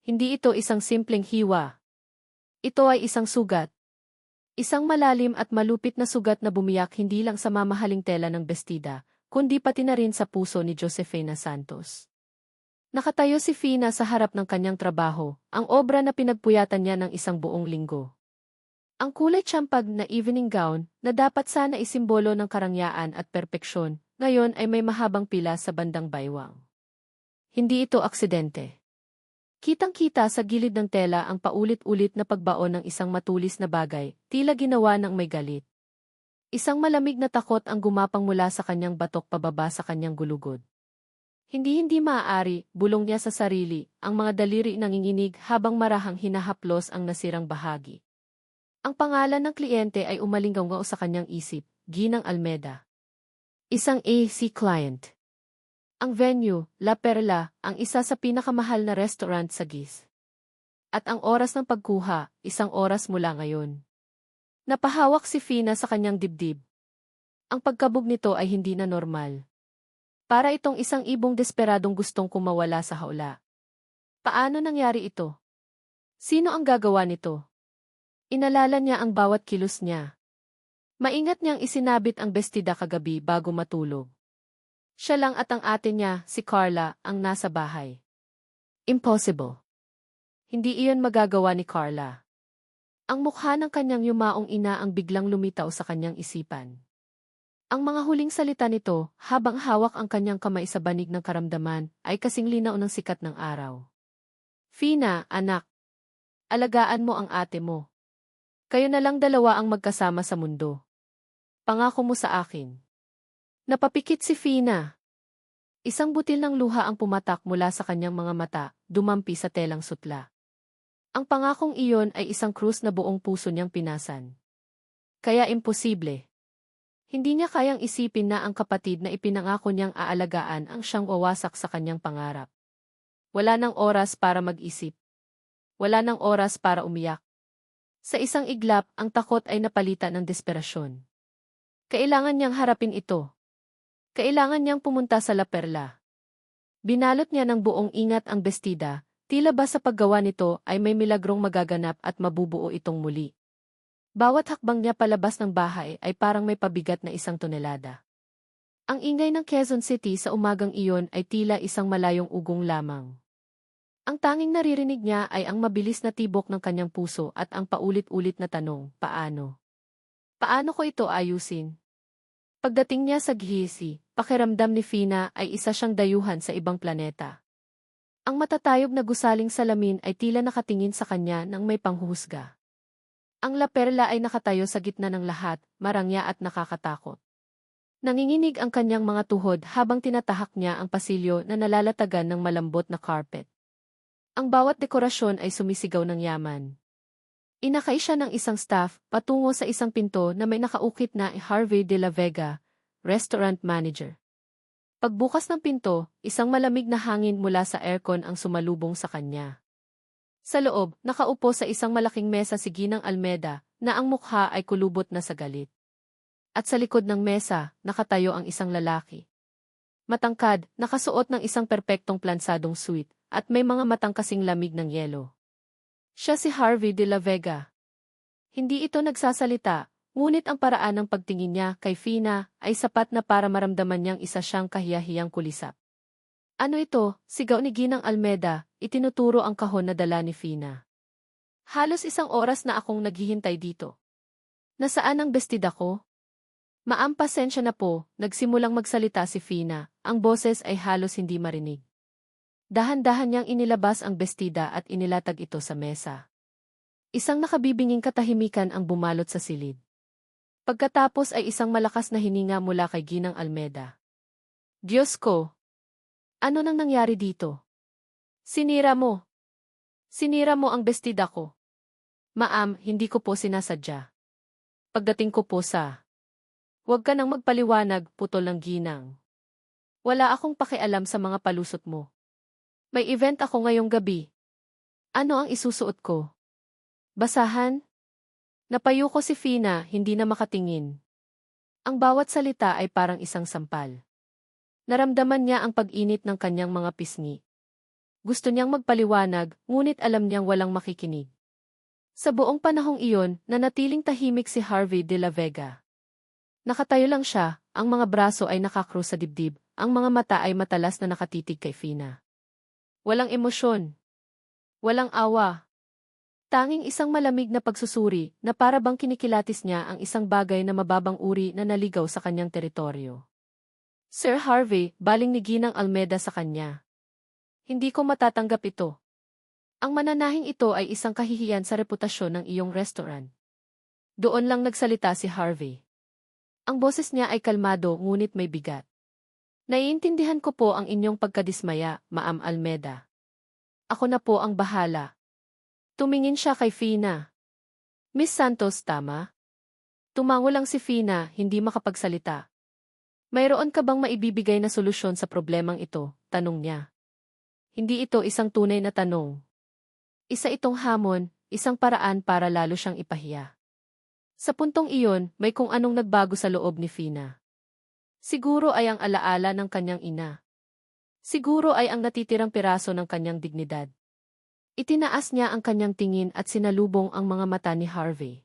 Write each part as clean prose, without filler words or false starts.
Hindi ito isang simpleng hiwa. Ito ay isang sugat. Isang malalim at malupit na sugat na bumiyak hindi lang sa mamahaling tela ng bestida, kundi pati na rin sa puso ni Josefina Santos. Nakatayo si Fina sa harap ng kanyang trabaho, ang obra na pinagpuyatan niya ng isang buong linggo. Ang kulay tsampag na evening gown, na dapat sana isimbolo ng karangyaan at perpeksyon, ngayon ay may mahabang pila sa bandang baywang. Hindi ito aksidente. Kitang-kita sa gilid ng tela ang paulit-ulit na pagbaon ng isang matulis na bagay, tila ginawa ng may galit. Isang malamig na takot ang gumapang mula sa kanyang batok pababa sa kanyang gulugod. Hindi maaari, bulong niya sa sarili, ang mga daliri nanginginig habang marahang hinahaplos ang nasirang bahagi. Ang pangalan ng kliyente ay umalinggaw sa kanyang isip, Ginang Almeda. Isang AC client. Ang venue, La Perla, ang isa sa pinakamahal na restaurant sa GIS. At ang oras ng pagkuha, 1 oras mula ngayon. Napahawak si Fina sa kanyang dibdib. Ang pagkabog nito ay hindi na normal. Para itong isang ibong desperadong gustong kumawala sa hawla. Paano nangyari ito? Sino ang gagawa nito? Inalala niya ang bawat kilos niya. Maingat niyang isinabit ang bestida kagabi bago matulog. Siya lang at ang ate niya, si Carla, ang nasa bahay. Impossible. Hindi iyon magagawa ni Carla. Ang mukha ng kanyang yumaong ina ang biglang lumitaw sa kanyang isipan. Ang mga huling salita nito, habang hawak ang kanyang kamay sa banig ng karamdaman, ay kasing linaw ng sikat ng araw. Fina, anak. Alagaan mo ang ate mo. Kayo na lang dalawa ang magkasama sa mundo. Pangako mo sa akin. Napapikit si Fina. Isang butil ng luha ang pumatak mula sa kanyang mga mata, dumampi sa telang sutla. Ang pangakong iyon ay isang krus na buong puso niyang pinasan. Kaya imposible. Hindi niya kayang isipin na ang kapatid na ipinangako niyang aalagaan ang siyang wawasak sa kanyang pangarap. Wala nang oras para mag-isip. Wala nang oras para umiyak. Sa isang iglap, ang takot ay napalitan ng desperasyon. Kailangan niyang harapin ito. Kailangan niyang pumunta sa La Perla. Binalot niya ng buong ingat ang bestida, tila ba sa paggawa nito ay may milagrong magaganap at mabubuo itong muli. Bawat hakbang niya palabas ng bahay ay parang may pabigat na 1 tonelada. Ang ingay ng Quezon City sa umagang iyon ay tila isang malayong ugong lamang. Ang tanging naririnig niya ay ang mabilis na tibok ng kanyang puso at ang paulit-ulit na tanong, paano? Paano ko ito ayusin? Pagdating niya sa GIS, pakiramdam ni Fina ay isa siyang dayuhan sa ibang planeta. Ang matatayog na gusaling salamin ay tila nakatingin sa kanya nang may panghuhusga. Ang La Perla ay nakatayo sa gitna ng lahat, marangya at nakakatakot. Nanginginig ang kanyang mga tuhod habang tinatahak niya ang pasilyo na nalalatagan ng malambot na carpet. Ang bawat dekorasyon ay sumisigaw ng yaman. Inakay siya ng isang staff patungo sa isang pinto na may nakaukit na Harvey de la Vega, restaurant manager. Pagbukas ng pinto, isang malamig na hangin mula sa aircon ang sumalubong sa kanya. Sa loob, nakaupo sa isang malaking mesa si Ginang Almeda, na ang mukha ay kulubot na sa galit. At sa likod ng mesa, nakatayo ang isang lalaki. Matangkad, nakasuot ng isang perpektong plansadong suit, at may mga matang kasing lamig ng yelo. Siya si Harvey de la Vega. Hindi ito nagsasalita, ngunit ang paraan ng pagtingin niya kay Fina ay sapat na para maramdaman niyang isa siyang kahiyahiyang kulisap. Ano ito? Sigaw ni Ginang Almeda, itinuturo ang kahon na dala ni Fina. Halos 1 oras na akong naghihintay dito. Nasaan ang bestida ko? Maam, pasensya na po, nagsimulang magsalita si Fina, ang boses ay halos hindi marinig. Dahan-dahan niyang inilabas ang bestida at inilatag ito sa mesa. Isang nakabibinging katahimikan ang bumalot sa silid. Pagkatapos ay isang malakas na hininga mula kay Ginang Almeda. Diyos ko! Ano nang nangyari dito? Sinira mo! Sinira mo ang bestida ko. Maam, hindi ko po sinasadya. Pagdating ko po sa... Huwag ka nang magpaliwanag, putol ng Ginang. Wala akong pakialam sa mga palusot mo. May event ako ngayong gabi. Ano ang isusuot ko? Basahan? Napayuko si Fina, hindi na makatingin. Ang bawat salita ay parang isang sampal. Naramdaman niya ang pag-init ng kanyang mga pisngi. Gusto niyang magpaliwanag, ngunit alam niyang walang makikinig. Sa buong panahong iyon, nanatiling tahimik si Harvey de la Vega. Nakatayo lang siya, ang mga braso ay nakakrus sa dibdib, ang mga mata ay matalas na nakatitig kay Fina. Walang emosyon. Walang awa. Tanging isang malamig na pagsusuri na para bang kinikilatis niya ang isang bagay na mababang uri na naligaw sa kanyang teritoryo. Sir Harvey, baling ni Ginang Almeda sa kanya. Hindi ko matatanggap ito. Ang mananahing ito ay isang kahihiyan sa reputasyon ng iyong restaurant. Doon lang nagsalita si Harvey. Ang boses niya ay kalmado ngunit may bigat. Naiintindihan ko po ang inyong pagkadismaya, Ma'am Almeda. Ako na po ang bahala. Tumingin siya kay Fina. Miss Santos, tama? Tumango lang si Fina, hindi makapagsalita. Mayroon ka bang maibibigay na solusyon sa problemang ito? Tanong niya. Hindi ito isang tunay na tanong. Isa itong hamon, isang paraan para lalo siyang ipahiya. Sa puntong iyon, may kung anong nagbago sa loob ni Fina. Siguro ay ang alaala ng kanyang ina. Siguro ay ang natitirang piraso ng kanyang dignidad. Itinaas niya ang kanyang tingin at sinalubong ang mga mata ni Harvey.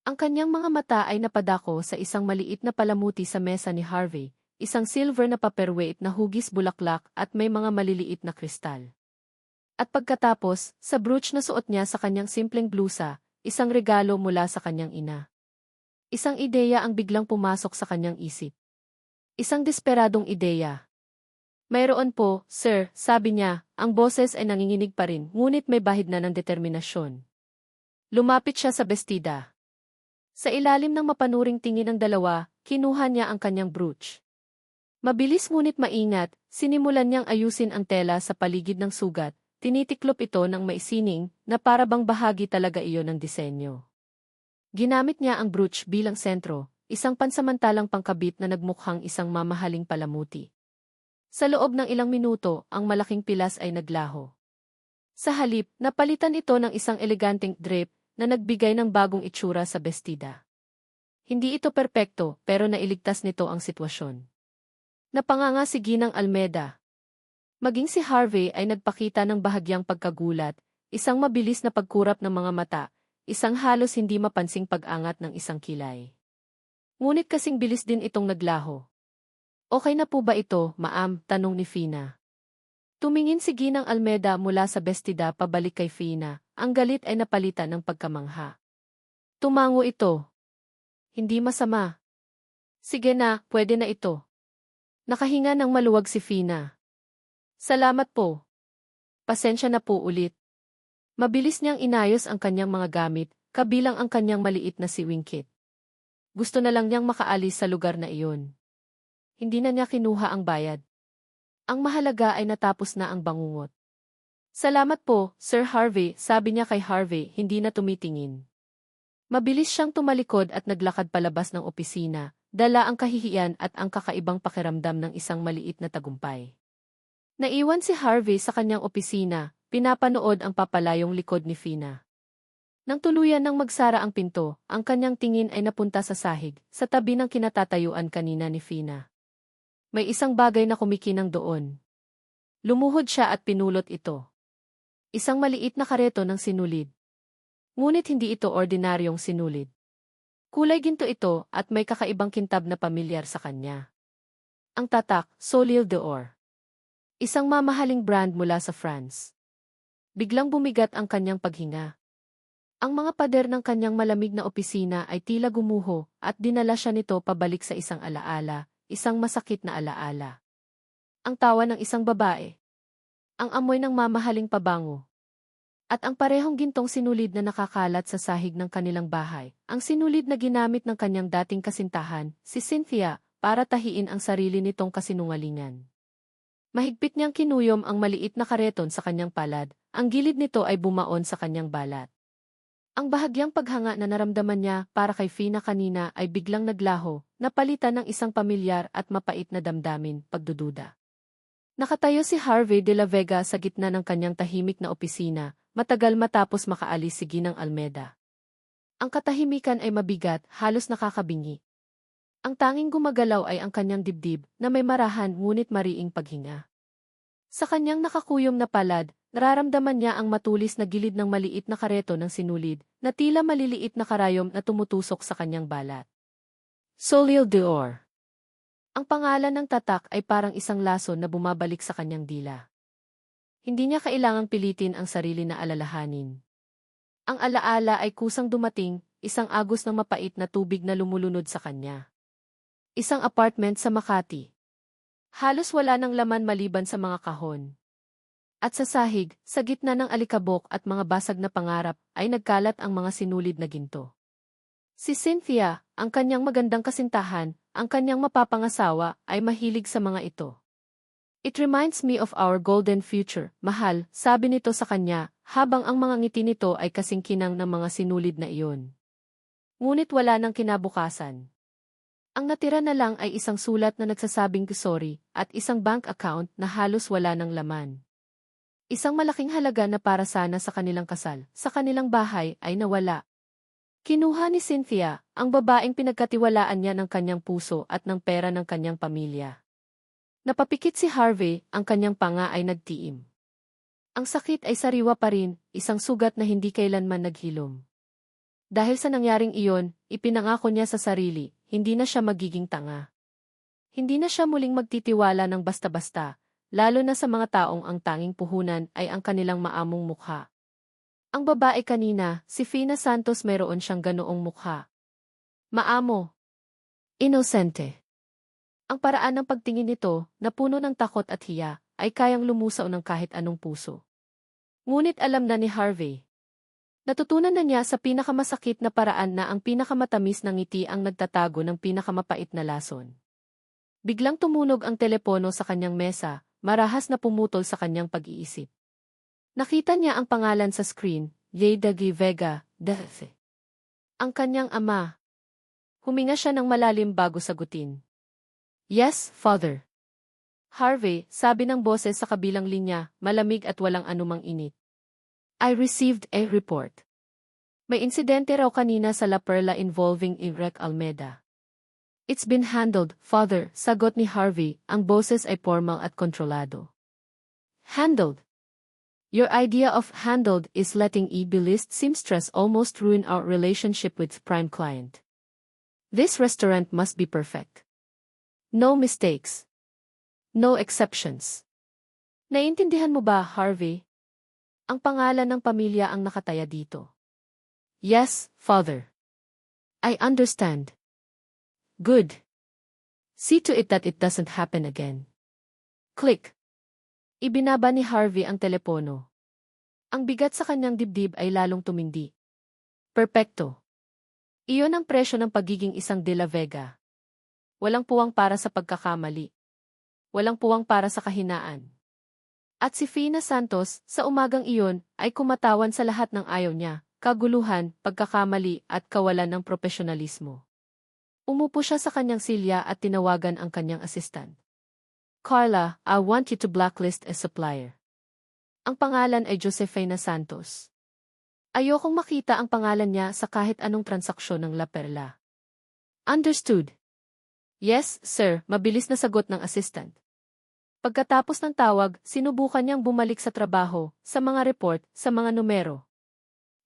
Ang kanyang mga mata ay napadako sa isang maliit na palamuti sa mesa ni Harvey, isang silver na paperweight na hugis bulaklak at may mga maliliit na kristal. At pagkatapos, sa brooch na suot niya sa kanyang simpleng blusa, isang regalo mula sa kanyang ina. Isang ideya ang biglang pumasok sa kanyang isip. Isang desperadong ideya. Mayroon po, sir, sabi niya, ang boses ay nanginginig pa rin, ngunit may bahid na ng determinasyon. Lumapit siya sa bestida. Sa ilalim ng mapanuring tingin ng dalawa, kinuha niya ang kanyang brooch. Mabilis ngunit maingat, sinimulan niyang ayusin ang tela sa paligid ng sugat, tinitiklop ito ng maisining na para bang bahagi talaga iyon ng disenyo. Ginamit niya ang brooch bilang sentro, isang pansamantalang pangkabit na nagmukhang isang mamahaling palamuti. Sa loob ng ilang minuto, ang malaking pilas ay naglaho. Sa halip, napalitan ito ng isang eleganteng drape na nagbigay ng bagong itsura sa bestida. Hindi ito perpekto, pero nailigtas nito ang sitwasyon. Napanganga si Ginang Almeda. Maging si Harvey ay nagpakita ng bahagyang pagkagulat, isang mabilis na pagkurap ng mga mata, isang halos hindi mapansing pag-angat ng isang kilay. Ngunit kasing bilis din itong naglaho. Okay na po ba ito, ma'am? Tanong ni Fina. Tumingin si Ginang Almeda mula sa bestida pabalik kay Fina, ang galit ay napalitan ng pagkamangha. Tumango ito. Hindi masama. Sige na, pwede na ito. Nakahinga ng maluwag si Fina. Salamat po. Pasensya na po ulit. Mabilis niyang inayos ang kanyang mga gamit, kabilang ang kanyang maliit na sewing kit. Gusto na lang niyang makaalis sa lugar na iyon. Hindi na niya kinuha ang bayad. Ang mahalaga ay natapos na ang bangungot. Salamat po, Sir Harvey, sabi niya kay Harvey, hindi na tumitingin. Mabilis siyang tumalikod at naglakad palabas ng opisina, dala ang kahihiyan at ang kakaibang pakiramdam ng isang maliit na tagumpay. Naiwan si Harvey sa kanyang opisina, pinapanood ang papalayong likod ni Fina. Nang tuluyan ng magsara ang pinto, ang kanyang tingin ay napunta sa sahig, sa tabi ng kinatatayuan kanina ni Fina. May isang bagay na kumikinang doon. Lumuhod siya at pinulot ito. Isang maliit na kareto ng sinulid. Ngunit hindi ito ordinaryong sinulid. Kulay ginto ito at may kakaibang kintab na pamilyar sa kanya. Ang tatak, Solil d'Or. Isang mamahaling brand mula sa France. Biglang bumigat ang kanyang paghinga. Ang mga pader ng kanyang malamig na opisina ay tila gumuho at dinala siya nito pabalik sa isang alaala, isang masakit na alaala. Ang tawa ng isang babae. Ang amoy ng mamahaling pabango. At ang parehong gintong sinulid na nakakalat sa sahig ng kanilang bahay. Ang sinulid na ginamit ng kanyang dating kasintahan, si Cynthia, para tahiin ang sarili nitong kasinungalingan. Mahigpit niyang kinuyom ang maliit na kareton sa kanyang palad, ang gilid nito ay bumaon sa kanyang balat. Ang bahagyang paghanga na naramdaman niya para kay Fina kanina ay biglang naglaho, napalitan ng isang pamilyar at mapait na damdamin, pagdududa. Nakatayo si Harvey de la Vega sa gitna ng kanyang tahimik na opisina, matagal matapos makaalis si Ginang Almeda. Ang katahimikan ay mabigat, halos nakakabingi. Ang tanging gumagalaw ay ang kanyang dibdib na may marahan ngunit mariing paghinga. Sa kanyang nakakuyom na palad, nararamdaman niya ang matulis na gilid ng maliit na kareto ng sinulid, na tila maliliit na karayom na tumutusok sa kanyang balat. Solil d'Or. Ang pangalan ng tatak ay parang isang laso na bumabalik sa kanyang dila. Hindi niya kailangang pilitin ang sarili na alalahanin. Ang alaala ay kusang dumating, isang agos ng mapait na tubig na lumulunod sa kanya. Isang apartment sa Makati. Halos wala ng laman maliban sa mga kahon. At sa sahig, sa gitna ng alikabok at mga basag na pangarap, ay nagkalat ang mga sinulid na ginto. Si Cynthia, ang kanyang magandang kasintahan, ang kanyang mapapangasawa, ay mahilig sa mga ito. It reminds me of our golden future, mahal, sabi nito sa kanya, habang ang mga ngiti nito ay kasingkinang ng mga sinulid na iyon. Ngunit wala nang kinabukasan. Ang natira na lang ay isang sulat na nagsasabing sorry, at isang bank account na halos wala ng laman. Isang malaking halaga na para sana sa kanilang kasal, sa kanilang bahay, ay nawala. Kinuha ni Cynthia, ang babaeng pinagkatiwalaan niya ng kanyang puso at ng pera ng kanyang pamilya. Napapikit si Harvey, ang kanyang panga ay nagtiim. Ang sakit ay sariwa pa rin, isang sugat na hindi kailanman naghilom. Dahil sa nangyaring iyon, ipinangako niya sa sarili, hindi na siya magiging tanga. Hindi na siya muling magtitiwala ng basta-basta, lalo na sa mga taong ang tanging puhunan ay ang kanilang maamong mukha. Ang babae kanina, si Fina Santos, mayroon siyang ganoong mukha. Maamo. Inosente. Ang paraan ng pagtingin nito, na puno ng takot at hiya, ay kayang lumusaw ng kahit anong puso. Ngunit alam na ni Harvey. Natutunan na niya sa pinakamasakit na paraan na ang pinakamatamis ng ngiti ang nagtatago ng pinakamapait na lason. Biglang tumunog ang telepono sa kanyang mesa, marahas na pumutol sa kanyang pag-iisip. Nakita niya ang pangalan sa screen, Yedagi Vega, Dese. Ang kanyang ama. Huminga siya ng malalim bago sagutin. Yes, Father. Harvey, sabi ng boses sa kabilang linya, malamig at walang anumang init. I received a report. May insidente raw kanina sa La Perla involving Irek Almeda. It's been handled, Father, sagot ni Harvey, ang boses ay formal at kontrolado. Handled? Your idea of handled is letting E-B-list seamstress almost ruin our relationship with prime client. This restaurant must be perfect. No mistakes. No exceptions. Naiintindihan mo ba, Harvey? Ang pangalan ng pamilya ang nakataya dito. Yes, Father. I understand. Good. See to it that it doesn't happen again. Click. Ibinaba ni Harvey ang telepono. Ang bigat sa kanyang dibdib ay lalong tumindi. Perpekto. Iyon ang presyo ng pagiging isang De La Vega. Walang puwang para sa pagkakamali. Walang puwang para sa kahinaan. At si Fina Santos, sa umagang iyon, ay kumatawan sa lahat ng ayaw niya, kaguluhan, pagkakamali at kawalan ng profesionalismo. Umupo siya sa kanyang silya at tinawagan ang kanyang assistant. Carla, I want you to blacklist a supplier. Ang pangalan ay Josefina Santos. Ayokong makita ang pangalan niya sa kahit anong transaksyon ng La Perla. Understood. Yes, sir, mabilis na sagot ng assistant. Pagkatapos ng tawag, sinubukan niyang bumalik sa trabaho, sa mga report, sa mga numero.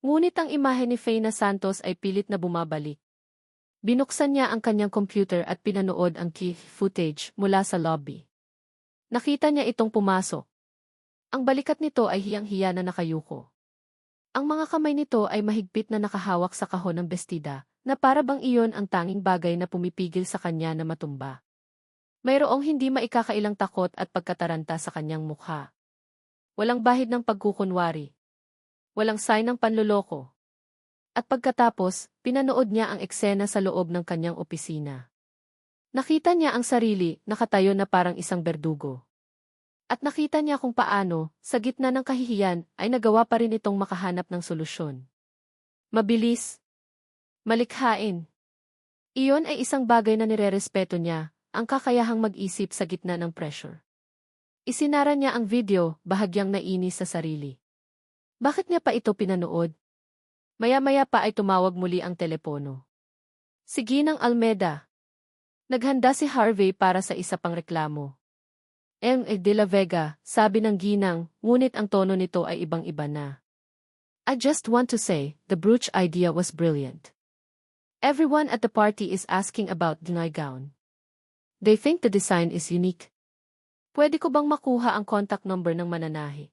Ngunit ang imahe ni Fina Santos ay pilit na bumabalik. Binuksan niya ang kanyang computer at pinanood ang key footage mula sa lobby. Nakita niya itong pumasok. Ang balikat nito ay hiyang-hiya na nakayuko. Ang mga kamay nito ay mahigpit na nakahawak sa kahon ng bestida, na para bang iyon ang tanging bagay na pumipigil sa kanya na matumba. Mayroong hindi maikakailang takot at pagkataranta sa kanyang mukha. Walang bahid ng pagkukunwari. Walang sign ng panloloko. At pagkatapos, pinanood niya ang eksena sa loob ng kanyang opisina. Nakita niya ang sarili, nakatayo na parang isang berdugo. At nakita niya kung paano, sa gitna ng kahihiyan, ay nagawa pa rin itong makahanap ng solusyon. Mabilis. Malikhain. Iyon ay isang bagay na nirerespeto niya, ang kakayahang mag-isip sa gitna ng pressure. Isinara niya ang video, bahagyang nainis sa sarili. Bakit niya pa ito pinanood? Maya-maya pa ay tumawag muli ang telepono. Si Ginang Almeda. Naghanda si Harvey para sa isa pang reklamo. De la Vega, sabi ng ginang, ngunit ang tono nito ay ibang-iba na. I just want to say, the brooch idea was brilliant. Everyone at the party is asking about the nightgown. They think the design is unique. Pwede ko bang makuha ang contact number ng mananahi?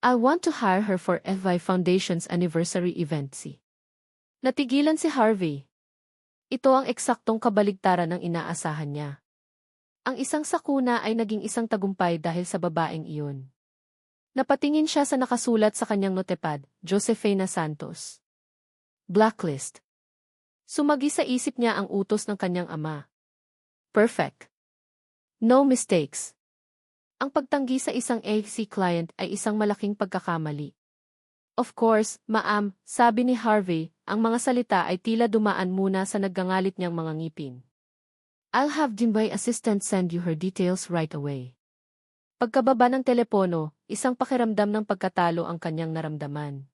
I want to hire her for FI Foundation's anniversary event. Natigilan si Harvey. Ito ang eksaktong kabaligtaran ng inaasahan niya. Ang isang sakuna ay naging isang tagumpay dahil sa babaeng iyon. Napatingin siya sa nakasulat sa kanyang notepad, Josefina Santos. Blacklist. Sumagi sa isip niya ang utos ng kanyang ama. Perfect. No mistakes. Ang pagtanggi sa isang AC client ay isang malaking pagkakamali. Of course, ma'am, sabi ni Harvey, ang mga salita ay tila dumaan muna sa naggangalit niyang mga ngipin. I'll have my assistant send you her details right away. Pagkababa ng telepono, isang pakiramdam ng pagkatalo ang kanyang naramdaman.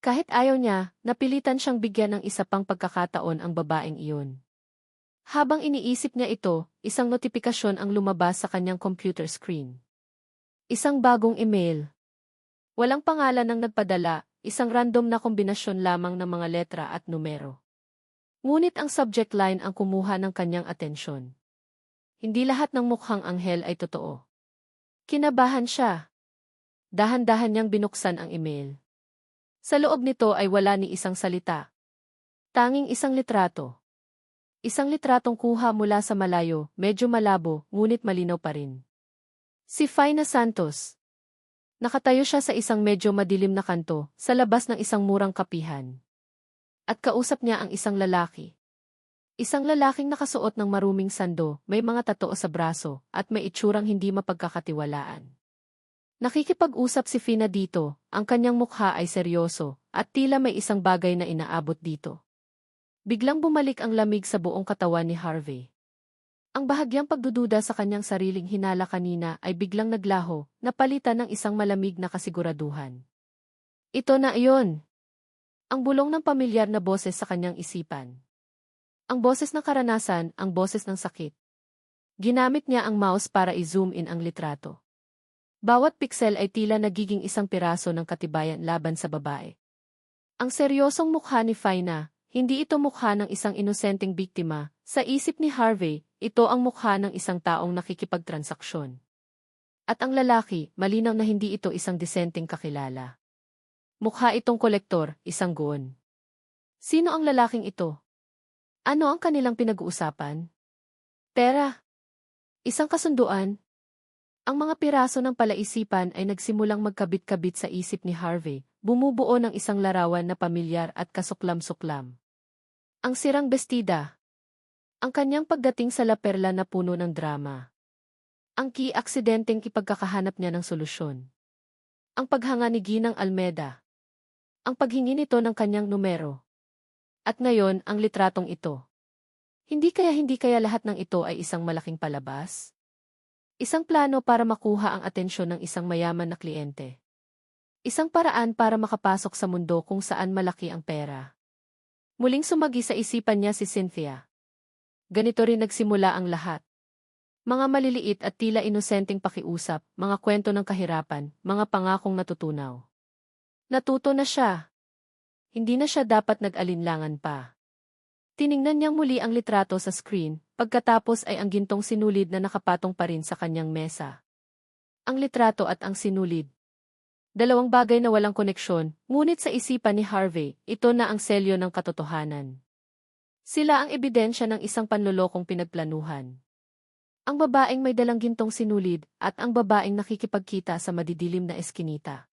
Kahit ayaw niya, napilitan siyang bigyan ng isa pang pagkakataon ang babaeng iyon. Habang iniisip niya ito, isang notifikasyon ang lumabas sa kanyang computer screen. Isang bagong email. Walang pangalan ng nagpadala, isang random na kombinasyon lamang ng mga letra at numero. Ngunit ang subject line ang kumuha ng kanyang atensyon. Hindi lahat ng mukhang anghel ay totoo. Kinabahan siya. Dahan-dahan niyang binuksan ang email. Sa loob nito ay wala ni isang salita. Tanging isang litrato. Isang litratong kuha mula sa malayo, medyo malabo, ngunit malinaw pa rin. Si Faina Santos. Nakatayo siya sa isang medyo madilim na kanto, sa labas ng isang murang kapihan. At kausap niya ang isang lalaki. Isang lalaking nakasuot ng maruming sando, may mga tattoo sa braso, at may itsurang hindi mapagkakatiwalaan. Nakikipag-usap si Fina dito, ang kanyang mukha ay seryoso, at tila may isang bagay na inaabot dito. Biglang bumalik ang lamig sa buong katawan ni Harvey. Ang bahagyang pagdududa sa kanyang sariling hinala kanina ay biglang naglaho, napalitan ng isang malamig na kasiguraduhan. Ito na iyon! Ang bulong ng pamilyar na boses sa kanyang isipan. Ang boses ng karanasan, ang boses ng sakit. Ginamit niya ang mouse para i-zoom in ang litrato. Bawat piksel ay tila nagiging isang piraso ng katibayan laban sa babae. Ang seryosong mukha ni Faina, hindi ito mukha ng isang inosenteng biktima. Sa isip ni Harvey, ito ang mukha ng isang taong nakikipagtransaksyon. At ang lalaki, malinaw na hindi ito isang disenteng kakilala. Mukha itong kolektor, isang goon. Sino ang lalaking ito? Ano ang kanilang pinag-uusapan? Pera. Isang kasunduan. Ang mga piraso ng palaisipan ay nagsimulang magkabit-kabit sa isip ni Harvey, bumubuo ng isang larawan na pamilyar at kasuklam-suklam. Ang sirang bestida. Ang kanyang pagdating sa La Perla na puno ng drama. Ang aksidenteng ipagkakahanap niya ng solusyon. Ang paghanga ni Ginang Almeda. Ang paghingi nito ng kanyang numero. At ngayon, ang litratong ito. Hindi kaya lahat ng ito ay isang malaking palabas? Isang plano para makuha ang atensyon ng isang mayaman na kliyente. Isang paraan para makapasok sa mundo kung saan malaki ang pera. Muling sumagi sa isipan niya si Cynthia. Ganito rin nagsimula ang lahat. Mga maliliit at tila inosenteng pakiusap, mga kwento ng kahirapan, mga pangakong natutunaw. Natuto na siya. Hindi na siya dapat nag-alinlangan pa. Tiningnan niyang muli ang litrato sa screen, pagkatapos ay ang gintong sinulid na nakapatong pa rin sa kanyang mesa. Ang litrato at ang sinulid. Dalawang bagay na walang koneksyon, ngunit sa isipan ni Harvey, ito na ang selyo ng katotohanan. Sila ang ebidensya ng isang panlolokong pinagplanuhan. Ang babaeng may dalang gintong sinulid at ang babaeng nakikipagkita sa madidilim na eskinita.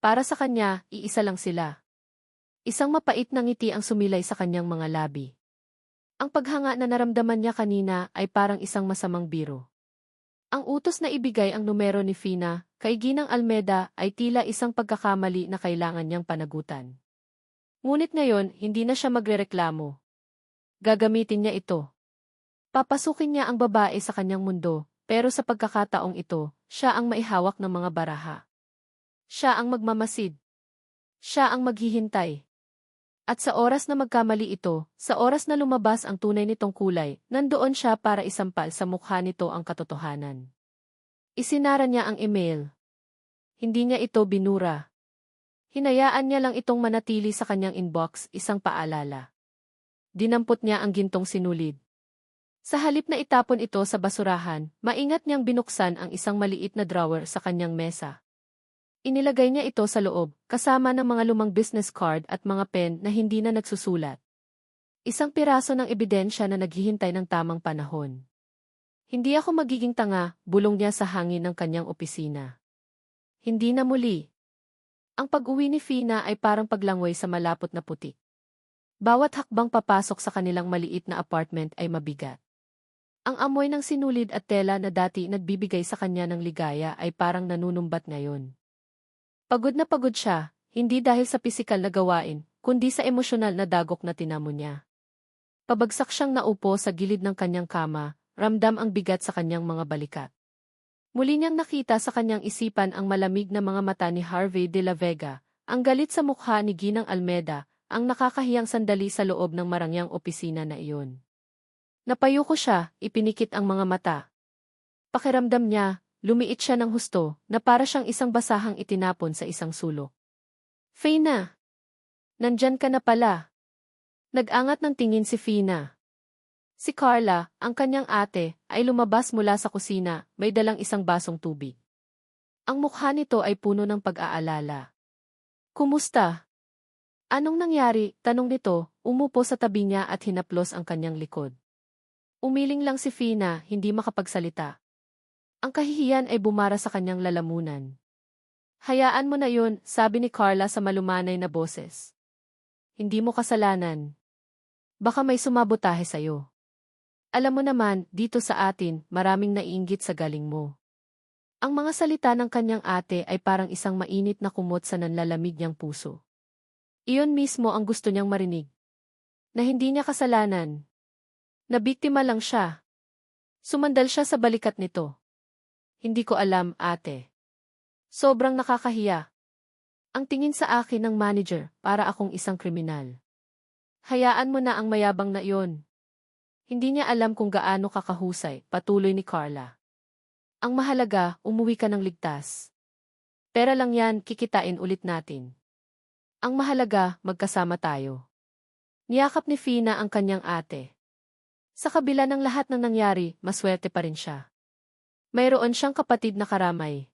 Para sa kanya, iisa lang sila. Isang mapait na ngiti ang sumilay sa kanyang mga labi. Ang paghanga na naramdaman niya kanina ay parang isang masamang biro. Ang utos na ibigay ang numero ni Fina kay Ginang Almeda ay tila isang pagkakamali na kailangan niyang panagutan. Ngunit ngayon, hindi na siya magrereklamo. Gagamitin niya ito. Papasukin niya ang babae sa kanyang mundo, pero sa pagkakataong ito, siya ang maihawak ng mga baraha. Siya ang magmamasid. Siya ang maghihintay. At sa oras na magkamali ito, sa oras na lumabas ang tunay nitong kulay, nandoon siya para isampal sa mukha nito ang katotohanan. Isinara niya ang email. Hindi niya ito binura. Hinayaan niya lang itong manatili sa kanyang inbox, isang paalala. Dinampot niya ang gintong sinulid. Sa halip na itapon ito sa basurahan, maingat niyang binuksan ang isang maliit na drawer sa kanyang mesa. Inilagay niya ito sa loob, kasama ng mga lumang business card at mga pen na hindi na nagsusulat. Isang piraso ng ebidensya na naghihintay ng tamang panahon. Hindi ako magiging tanga, bulong niya sa hangin ng kanyang opisina. Hindi na muli. Ang pag-uwi ni Fina ay parang paglangoy sa malapot na putik. Bawat hakbang papasok sa kanilang maliit na apartment ay mabigat. Ang amoy ng sinulid at tela na dati nagbibigay sa kanya ng ligaya ay parang nanunumbat ngayon. Pagod na pagod siya, hindi dahil sa pisikal na gawain, kundi sa emosyonal na dagok na tinamo niya. Pabagsak siyang naupo sa gilid ng kanyang kama, ramdam ang bigat sa kanyang mga balikat. Muli niyang nakita sa kanyang isipan ang malamig na mga mata ni Harvey de la Vega, ang galit sa mukha ni Ginang Almeda, ang nakakahiyang sandali sa loob ng marangyang opisina na iyon. Napayuko siya, ipinikit ang mga mata. Pakiramdam niya, lumiit siya ng husto, na para siyang isang basahang itinapon sa isang sulok. Fina! Nandyan ka na pala. Nag-angat ng tingin si Fina. Si Carla, ang kanyang ate, ay lumabas mula sa kusina, may dalang isang basong tubig. Ang mukha nito ay puno ng pag-aalala. Kumusta? Anong nangyari? Tanong nito, umupo sa tabi niya at hinaplos ang kanyang likod. Umiling lang si Fina, hindi makapagsalita. Ang kahihiyan ay bumara sa kanyang lalamunan. Hayaan mo na yun, sabi ni Carla sa malumanay na boses. Hindi mo kasalanan. Baka may sumabotahe sa'yo. Alam mo naman, dito sa atin, maraming naiinggit sa galing mo. Ang mga salita ng kanyang ate ay parang isang mainit na kumot sa nanlalamig niyang puso. Iyon mismo ang gusto niyang marinig. Na hindi niya kasalanan. Na biktima lang siya. Sumandal siya sa balikat nito. Hindi ko alam, ate. Sobrang nakakahiya. Ang tingin sa akin ng manager, para akong isang kriminal. Hayaan mo na ang mayabang na iyon. Hindi niya alam kung gaano kakahusay, patuloy ni Carla. Ang mahalaga, umuwi ka ng ligtas. Pera lang yan, kikitain ulit natin. Ang mahalaga, magkasama tayo. Niyakap ni Fina ang kanyang ate. Sa kabila ng lahat ng nangyari, maswerte pa rin siya. Mayroon siyang kapatid na karamay.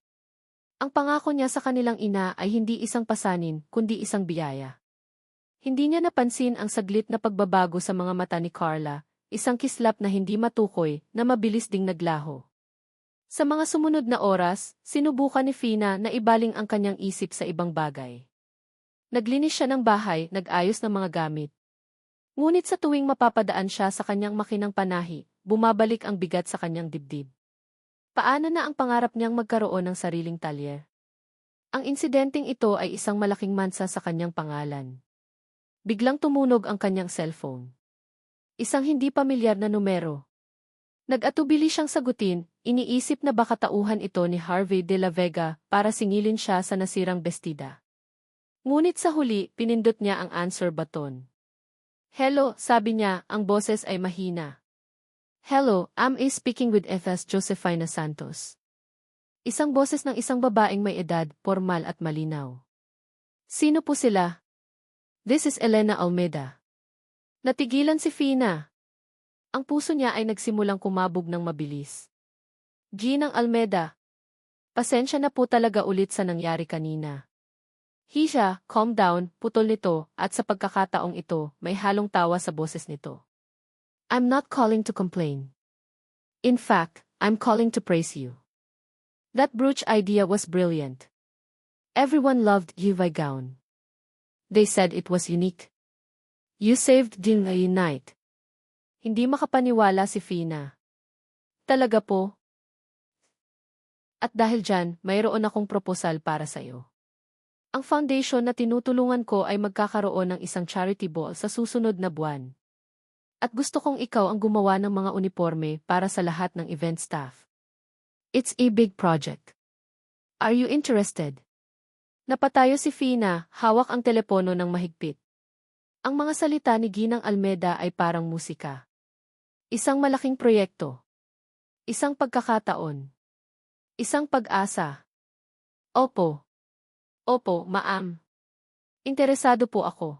Ang pangako niya sa kanilang ina ay hindi isang pasanin, kundi isang biyaya. Hindi niya napansin ang saglit na pagbabago sa mga mata ni Carla, isang kislap na hindi matukoy, na mabilis ding naglaho. Sa mga sumunod na oras, sinubukan ni Fina na ibaling ang kanyang isip sa ibang bagay. Naglinis siya ng bahay, nag-ayos ng mga gamit. Ngunit sa tuwing mapapadaan siya sa kanyang makinang panahi, bumabalik ang bigat sa kanyang dibdib. Paano na ang pangarap niyang magkaroon ng sariling talyer? Ang insidenteng ito ay isang malaking mansa sa kanyang pangalan. Biglang tumunog ang kanyang cellphone. Isang hindi pamilyar na numero. Nag-atubili siyang sagutin, iniisip na baka tauhan ito ni Harvey de la Vega para singilin siya sa nasirang bestida. Ngunit sa huli, pinindot niya ang answer button. Hello, sabi niya, ang boses ay mahina. Hello, I'm speaking with Ethas Josefina Santos. Isang boses ng isang babaeng may edad, formal at malinaw. Sino po sila? This is Elena Almeda. Natigilan si Fina. Ang puso niya ay nagsimulang kumabog ng mabilis. Ginang Almeda. Pasensya na po talaga ulit sa nangyari kanina. Hisha, calm down, putol nito, at sa pagkakataong ito, may halong tawa sa boses nito. I'm not calling to complain. In fact, I'm calling to praise you. That brooch idea was brilliant. Everyone loved your gown. They said it was unique. You saved the night. Hindi makapaniwala si Fina. Talaga po? At dahil dyan, mayroon akong proposal para sa'yo. Ang foundation na tinutulungan ko ay magkakaroon ng isang charity ball sa susunod na buwan. At gusto kong ikaw ang gumawa ng mga uniforme para sa lahat ng event staff. It's a big project. Are you interested? Napatayo si Fina, hawak ang telepono ng mahigpit. Ang mga salita ni Ginang Almeda ay parang musika. Isang malaking proyekto. Isang pagkakataon. Isang pag-asa. Opo. Opo, ma'am. Interesado po ako.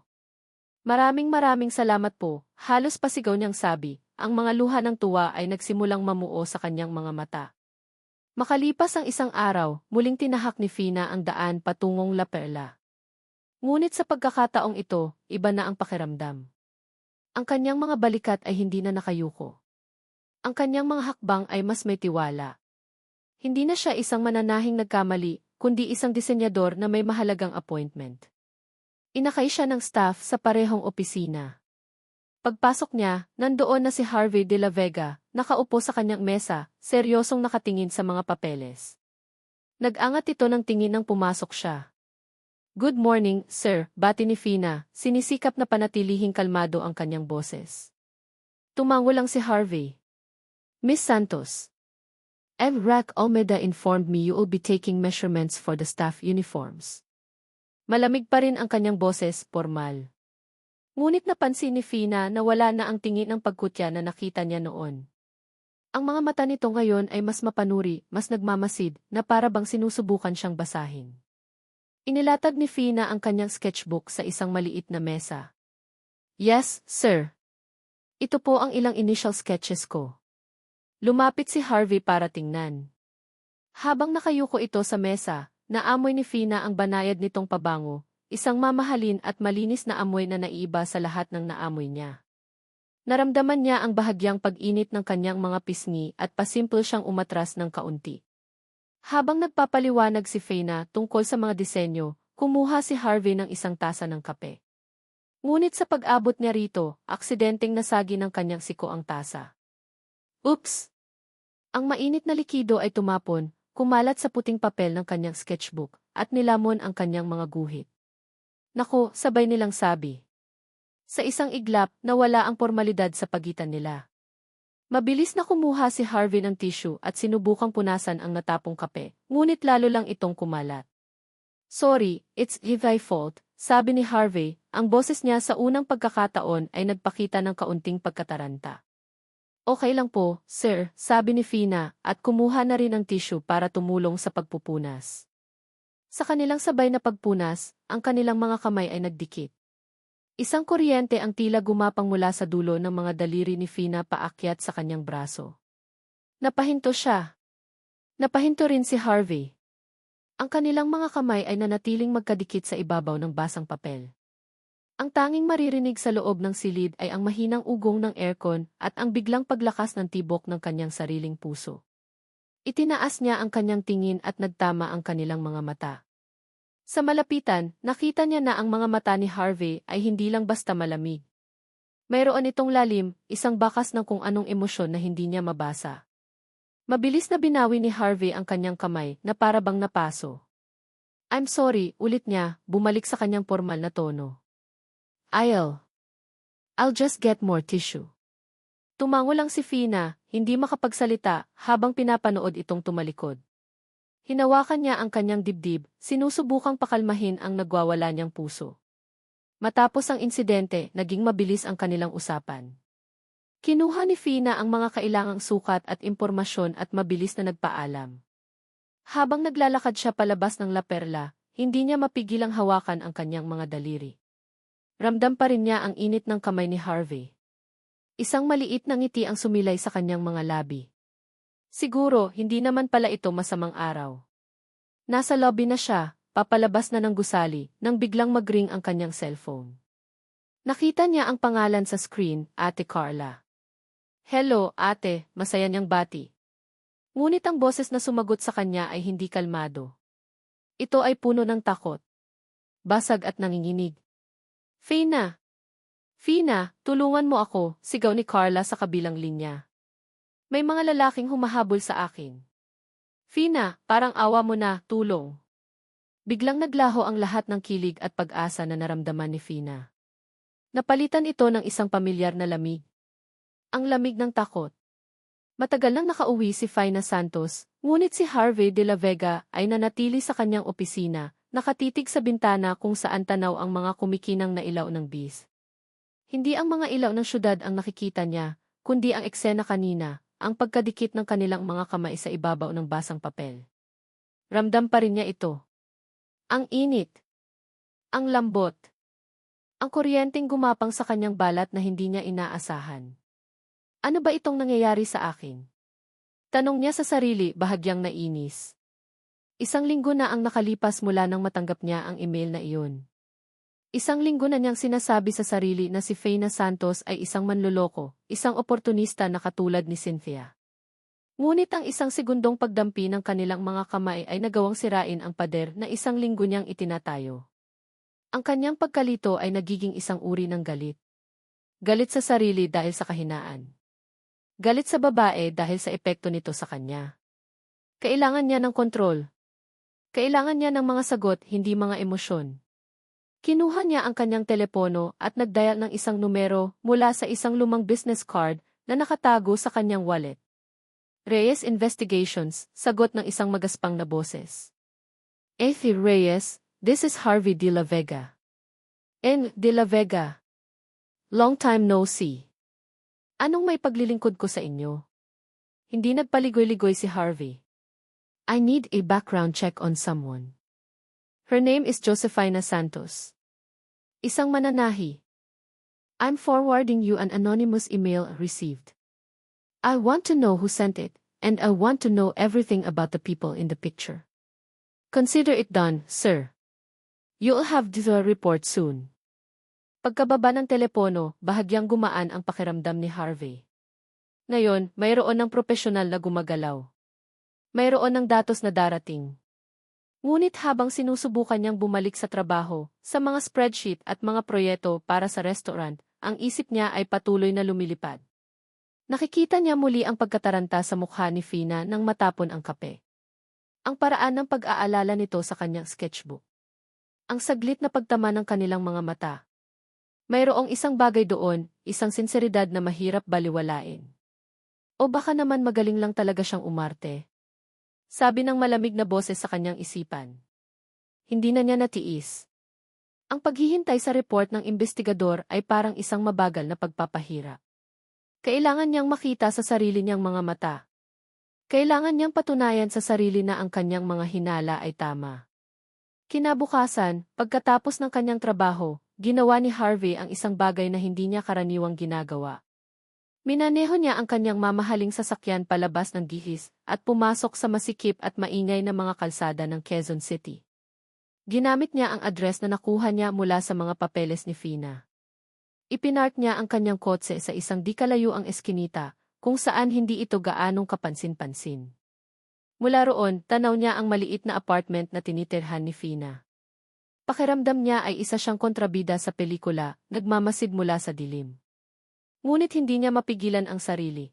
Maraming salamat po, halos pasigaw niyang sabi. Ang mga luha ng tuwa ay nagsimulang mamuo sa kanyang mga mata. Makalipas ang isang araw, muling tinahak ni Fina ang daan patungong La Perla. Ngunit sa pagkakataong ito, iba na ang pakiramdam. Ang kanyang mga balikat ay hindi na nakayuko. Ang kanyang mga hakbang ay mas may tiwala. Hindi na siya isang mananahing nagkamali, kundi isang disenyador na may mahalagang appointment. Inakay siya ng staff sa parehong opisina. Pagpasok niya, nandoon na si Harvey de la Vega, nakaupo sa kanyang mesa, seryosong nakatingin sa mga papeles. Nag-angat ito ng tingin nang pumasok siya. "Good morning, sir," bati ni Fina, sinisikap na panatilihing kalmado ang kanyang boses. Tumango lang si Harvey. "Miss Santos, Rack Almeida informed me you will be taking measurements for the staff uniforms." Malamig pa rin ang kanyang boses, formal. Ngunit napansin ni Fina na wala na ang tingin ng pagkutya na nakita niya noon. Ang mga mata nito ngayon ay mas mapanuri, mas nagmamasid, na para bang sinusubukan siyang basahin. Inilatag ni Fina ang kanyang sketchbook sa isang maliit na mesa. "Yes, sir. Ito po ang ilang initial sketches ko." Lumapit si Harvey para tingnan. Habang nakayuko ito sa mesa, naamoy ni Fina ang banayad nitong pabango, isang mamahalin at malinis na amoy na naiiba sa lahat ng naamoy niya. Naramdaman niya ang bahagyang pag-init ng kanyang mga pisngi at pasimple siyang umatras ng kaunti. Habang nagpapaliwanag si Fina tungkol sa mga disenyo, kumuha si Harvey ng isang tasa ng kape. Ngunit sa pag-abot niya rito, aksidenteng nasagi ng kanyang siko ang tasa. Oops! Ang mainit na likido ay tumapon, kumalat sa puting papel ng kanyang sketchbook, at nilamon ang kanyang mga guhit. "Naku," sabay nilang sabi. Sa isang iglap, nawala ang pormalidad sa pagitan nila. Mabilis na kumuha si Harvey ng tissue at sinubukang punasan ang natapong kape, ngunit lalo lang itong kumalat. "Sorry, it's my fault," sabi ni Harvey, ang boses niya sa unang pagkakataon ay nagpakita ng kaunting pagkataranta. "Okay lang po, sir," sabi ni Fina, at kumuha na rin ng tissue para tumulong sa pagpupunas. Sa kanilang sabay na pagpunas, ang kanilang mga kamay ay nagdikit. Isang kuryente ang tila gumapang mula sa dulo ng mga daliri ni Fina paakyat sa kanyang braso. Napahinto siya. Napahinto rin si Harvey. Ang kanilang mga kamay ay nanatiling magkadikit sa ibabaw ng basang papel. Ang tanging maririnig sa loob ng silid ay ang mahinang ugong ng aircon at ang biglang paglakas ng tibok ng kanyang sariling puso. Itinaas niya ang kanyang tingin at nagtama ang kanilang mga mata. Sa malapitan, nakita niya na ang mga mata ni Harvey ay hindi lang basta malamig. Mayroon itong lalim, isang bakas ng kung anong emosyon na hindi niya mabasa. Mabilis na binawi ni Harvey ang kanyang kamay na para bang napaso. "I'm sorry," ulit niya, bumalik sa kanyang formal na tono. I'll just get more tissue." Tumango lang si Fina, hindi makapagsalita, habang pinapanood itong tumalikod. Hinawakan niya ang kanyang dibdib, sinusubukang pakalmahin ang nagwawala niyang puso. Matapos ang insidente, naging mabilis ang kanilang usapan. Kinuha ni Fina ang mga kailangang sukat at impormasyon at mabilis na nagpaalam. Habang naglalakad siya palabas ng La Perla, hindi niya mapigilang hawakan ang kanyang mga daliri. Ramdam pa rin niya ang init ng kamay ni Harvey. Isang maliit na ngiti ang sumilay sa kanyang mga labi. Siguro, hindi naman pala ito masamang araw. Nasa lobby na siya, papalabas na ng gusali, nang biglang mag-ring ang kanyang cellphone. Nakita niya ang pangalan sa screen, Ate Carla. "Hello, ate," masaya niyang bati. Ngunit ang boses na sumagot sa kanya ay hindi kalmado. Ito ay puno ng takot. Basag at nanginginig. "Fina! Fina, tulungan mo ako," sigaw ni Carla sa kabilang linya. "May mga lalaking humahabol sa akin." "Fina, parang awa mo na, tulong." Biglang naglaho ang lahat ng kilig at pag-asa na naramdaman ni Fina. Napalitan ito ng isang pamilyar na lamig. Ang lamig ng takot. Matagal nang nakauwi si Fina Santos, ngunit si Harvey de la Vega ay nanatili sa kanyang opisina, nakatitig sa bintana kung saan tanaw ang mga kumikinang na ilaw ng bis. Hindi ang mga ilaw ng syudad ang nakikita niya, kundi ang eksena kanina, ang pagkadikit ng kanilang mga kamay sa ibabaw ng basang papel. Ramdam pa rin niya ito. Ang init. Ang lambot. Ang kuryenteng gumapang sa kanyang balat na hindi niya inaasahan. Ano ba itong nangyayari sa akin? Tanong niya sa sarili, bahagyang nainis. Isang linggo na ang nakalipas mula nang matanggap niya ang email na iyon. Isang linggo na niyang sinasabi sa sarili na si Faina Santos ay isang manloloko, isang oportunista na katulad ni Cynthia. Ngunit ang isang segundong pagdampi ng kanilang mga kamay ay nagawang sirain ang pader na isang linggo niyang itinatayo. Ang kanyang pagkalito ay nagiging isang uri ng galit. Galit sa sarili dahil sa kahinaan. Galit sa babae dahil sa epekto nito sa kanya. Kailangan niya ng kontrol. Kailangan niya ng mga sagot, hindi mga emosyon. Kinuha niya ang kanyang telepono at nag-dial ng isang numero mula sa isang lumang business card na nakatago sa kanyang wallet. Reyes Investigations, sagot ng isang magaspang na boses. Effie Reyes, this is Harvey De La Vega. De La Vega. Long time no see. Anong may paglilingkod ko sa inyo? Hindi nagpaligoy-ligoy si Harvey. I need a background check on someone. Her name is Josefina Santos. Isang mananahi. I'm forwarding you an anonymous email received. I want to know who sent it, and I want to know everything about the people in the picture. Consider it done, sir. You'll have the report soon. Pagkababa ng telepono, bahagyang gumaan ang pakiramdam ni Harvey. Ngayon, mayroon ng propesyonal na gumagalaw. Mayroon ng datos na darating. Ngunit habang sinusubukan niyang bumalik sa trabaho, sa mga spreadsheet at mga proyekto para sa restaurant, ang isip niya ay patuloy na lumilipad. Nakikita niya muli ang pagkataranta sa mukha ni Fina nang matapon ang kape. Ang paraan ng pag-aalala nito sa kanyang sketchbook. Ang saglit na pagtama ng kanilang mga mata. Mayroong isang bagay doon, isang sinseridad na mahirap baliwalain. O baka naman magaling lang talaga siyang umarte. Sabi ng malamig na boses sa kanyang isipan. Hindi na niya natiis. Ang paghihintay sa report ng investigador ay parang isang mabagal na pagpapahirap. Kailangan niyang makita sa sarili niyang mga mata. Kailangan niyang patunayan sa sarili na ang kanyang mga hinala ay tama. Kinabukasan, pagkatapos ng kanyang trabaho, ginawa ni Harvey ang isang bagay na hindi niya karaniwang ginagawa. Minaneho niya ang kanyang mamahaling sasakyan palabas ng gihis at pumasok sa masikip at maingay na mga kalsada ng Quezon City. Ginamit niya ang address na nakuha niya mula sa mga papeles ni Fina. Ipinark niya ang kanyang kotse sa isang di kalayuang eskinita, kung saan hindi ito gaanong kapansin-pansin. Mula roon, tanaw niya ang maliit na apartment na tinitirhan ni Fina. Pakiramdam niya ay isa siyang kontrabida sa pelikula, nagmamasid mula sa dilim. Ngunit hindi niya mapigilan ang sarili.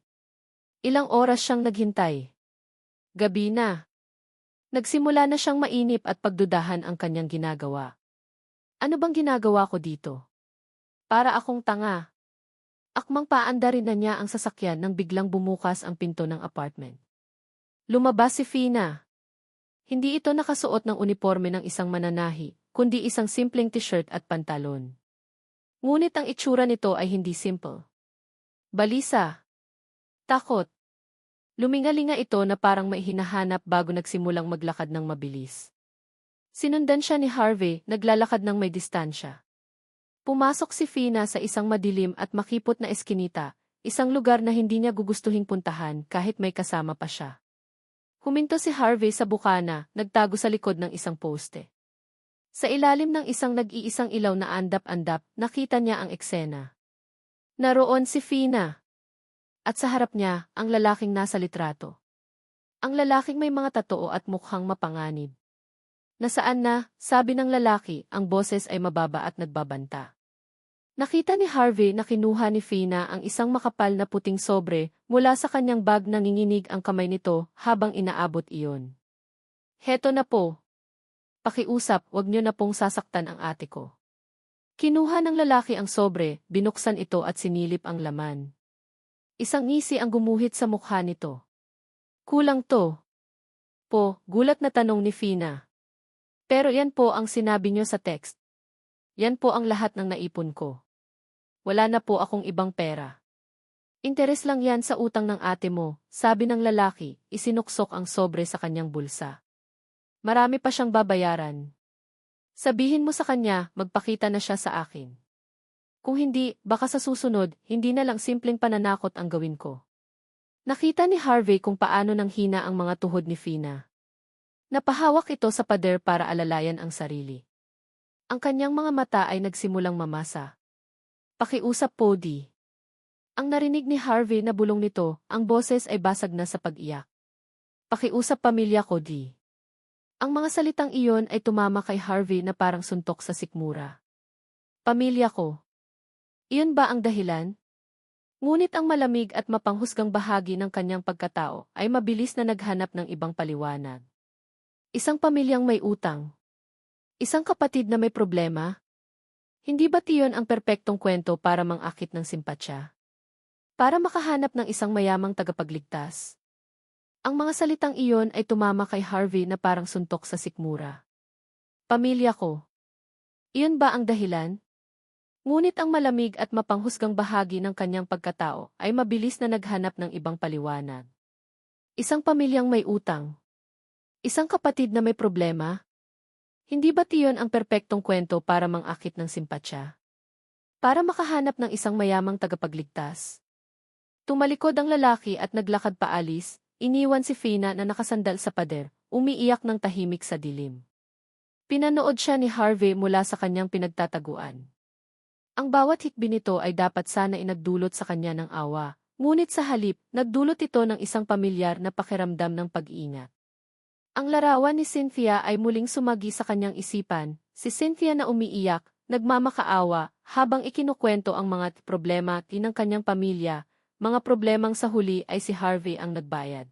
Ilang oras siyang naghintay. Gabi na. Nagsimula na siyang mainip at pagdudahan ang kanyang ginagawa. Ano bang ginagawa ko dito? Para akong tanga. Akmang paandarin na niya ang sasakyan nang biglang bumukas ang pinto ng apartment. Lumabas si Fina. Hindi ito nakasuot ng uniforme ng isang mananahi, kundi isang simpleng t-shirt at pantalon. Ngunit ang itsura nito ay hindi simple. Balisa. Takot. Lumingalinga ito na parang may hinahanap bago nagsimulang maglakad ng mabilis. Sinundan siya ni Harvey, naglalakad ng may distansya. Pumasok si Fina sa isang madilim at makipot na eskinita, isang lugar na hindi niya gugustuhing puntahan kahit may kasama pa siya. Huminto si Harvey sa bukana, nagtago sa likod ng isang poste. Sa ilalim ng isang nag-iisang ilaw na andap-andap, nakita niya ang eksena. Naroon si Fina. At sa harap niya, ang lalaking nasa litrato. Ang lalaking may mga tatoo at mukhang mapanganib. Nasaan na, sabi ng lalaki, ang boses ay mababa at nagbabanta. Nakita ni Harvey na kinuha ni Fina ang isang makapal na puting sobre mula sa kanyang bag, nanginginig ang kamay nito habang inaabot iyon. Heto na po. Pakiusap, wag niyo na pong sasaktan ang ate ko. Kinuha ng lalaki ang sobre, binuksan ito at sinilip ang laman. Isang ngisi ang gumuhit sa mukha nito. Kulang to. Po, gulat na tanong ni Fina. Pero yan po ang sinabi niyo sa text. Yan po ang lahat ng naipon ko. Wala na po akong ibang pera. Interes lang yan sa utang ng ate mo, sabi ng lalaki, isinuksok ang sobre sa kanyang bulsa. Marami pa siyang babayaran. Sabihin mo sa kanya, magpakita na siya sa akin. Kung hindi, baka sa susunod, hindi na lang simpleng pananakot ang gawin ko. Nakita ni Harvey kung paano nang hina ang mga tuhod ni Fina. Napahawak ito sa pader para alalayan ang sarili. Ang kanyang mga mata ay nagsimulang mamasa. Pakiusap, Pody. Ang narinig ni Harvey na bulong nito, ang boses ay basag na sa pag-iyak. Pakiusap, pamilya ko, di. Ang mga salitang iyon ay tumama kay Harvey na parang suntok sa sikmura. Pamilya ko. Iyon ba ang dahilan? Ngunit ang malamig at mapanghusgang bahagi ng kanyang pagkatao ay mabilis na naghanap ng ibang paliwanag. Isang pamilyang may utang. Isang kapatid na may problema. Hindi ba iyon ang perpektong kwento para mangakit ng simpatsya? Para makahanap ng isang mayamang tagapagligtas. Ang mga salitang iyon ay tumama kay Harvey na parang suntok sa sikmura. Pamilya ko. Iyon ba ang dahilan? Ngunit ang malamig at mapanghusgang bahagi ng kanyang pagkatao ay mabilis na naghanap ng ibang paliwanag. Isang pamilyang may utang. Isang kapatid na may problema. Hindi ba iyon ang perpektong kwento para mangakit ng simpatsya? Para makahanap ng isang mayamang tagapagligtas. Tumalikod ang lalaki at naglakad paalis, iniwan si Fina na nakasandal sa pader, umiiyak ng tahimik sa dilim. Pinanood siya ni Harvey mula sa kanyang pinagtataguan. Ang bawat hikbi nito ay dapat sana inagdulot sa kanya ng awa, ngunit sa halip, nagdulot ito ng isang pamilyar na pakiramdam ng pag-iingat. Ang larawan ni Cynthia ay muling sumagi sa kanyang isipan, si Cynthia na umiiyak, nagmamakaawa, habang ikinukwento ang mga problema ng kanyang pamilya, mga problemang sa huli ay si Harvey ang nagbayad.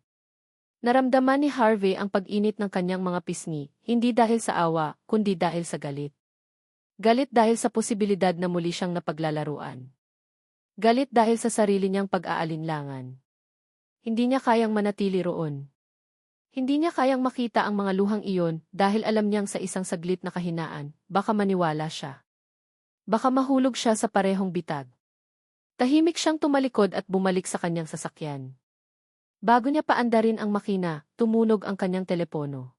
Naramdaman ni Harvey ang pag-init ng kanyang mga pisngi, hindi dahil sa awa, kundi dahil sa galit. Galit dahil sa posibilidad na muli siyang napaglalaruan. Galit dahil sa sarili niyang pag-aalinlangan. Hindi niya kayang manatili roon. Hindi niya kayang makita ang mga luhang iyon dahil alam niyang sa isang saglit na kahinaan, baka maniwala siya. Baka mahulog siya sa parehong bitag. Tahimik siyang tumalikod at bumalik sa kanyang sasakyan. Bago niya paandarin ang makina, tumunog ang kanyang telepono.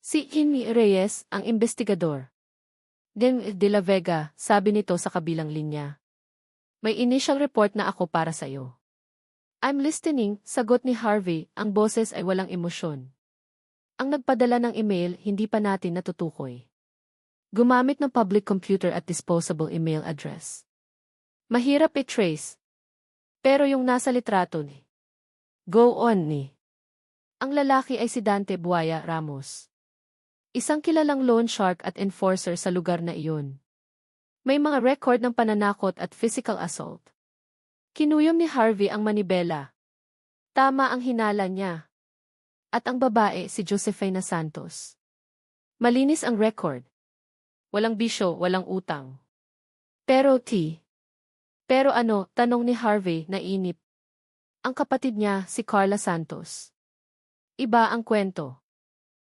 Si Henry Reyes, ang investigador. De la Vega, sabi nito sa kabilang linya. May initial report na ako para sa iyo. I'm listening, sagot ni Harvey, ang boses ay walang emosyon. Ang nagpadala ng email, hindi pa natin natutukoy. Gumamit ng public computer at disposable email address. Mahirap i-trace. Pero yung nasa litrato ni. Go on ni. Ang lalaki ay si Dante Buaya Ramos. Isang kilalang loan shark at enforcer sa lugar na iyon. May mga record ng pananakot at physical assault. Kinuyom ni Harvey ang manibela. Tama ang hinala niya. At ang babae si Josefina Santos. Malinis ang record. Walang bisyo, walang utang. Pero ano, tanong ni Harvey na inip. Ang kapatid niya, si Carla Santos. Iba ang kwento.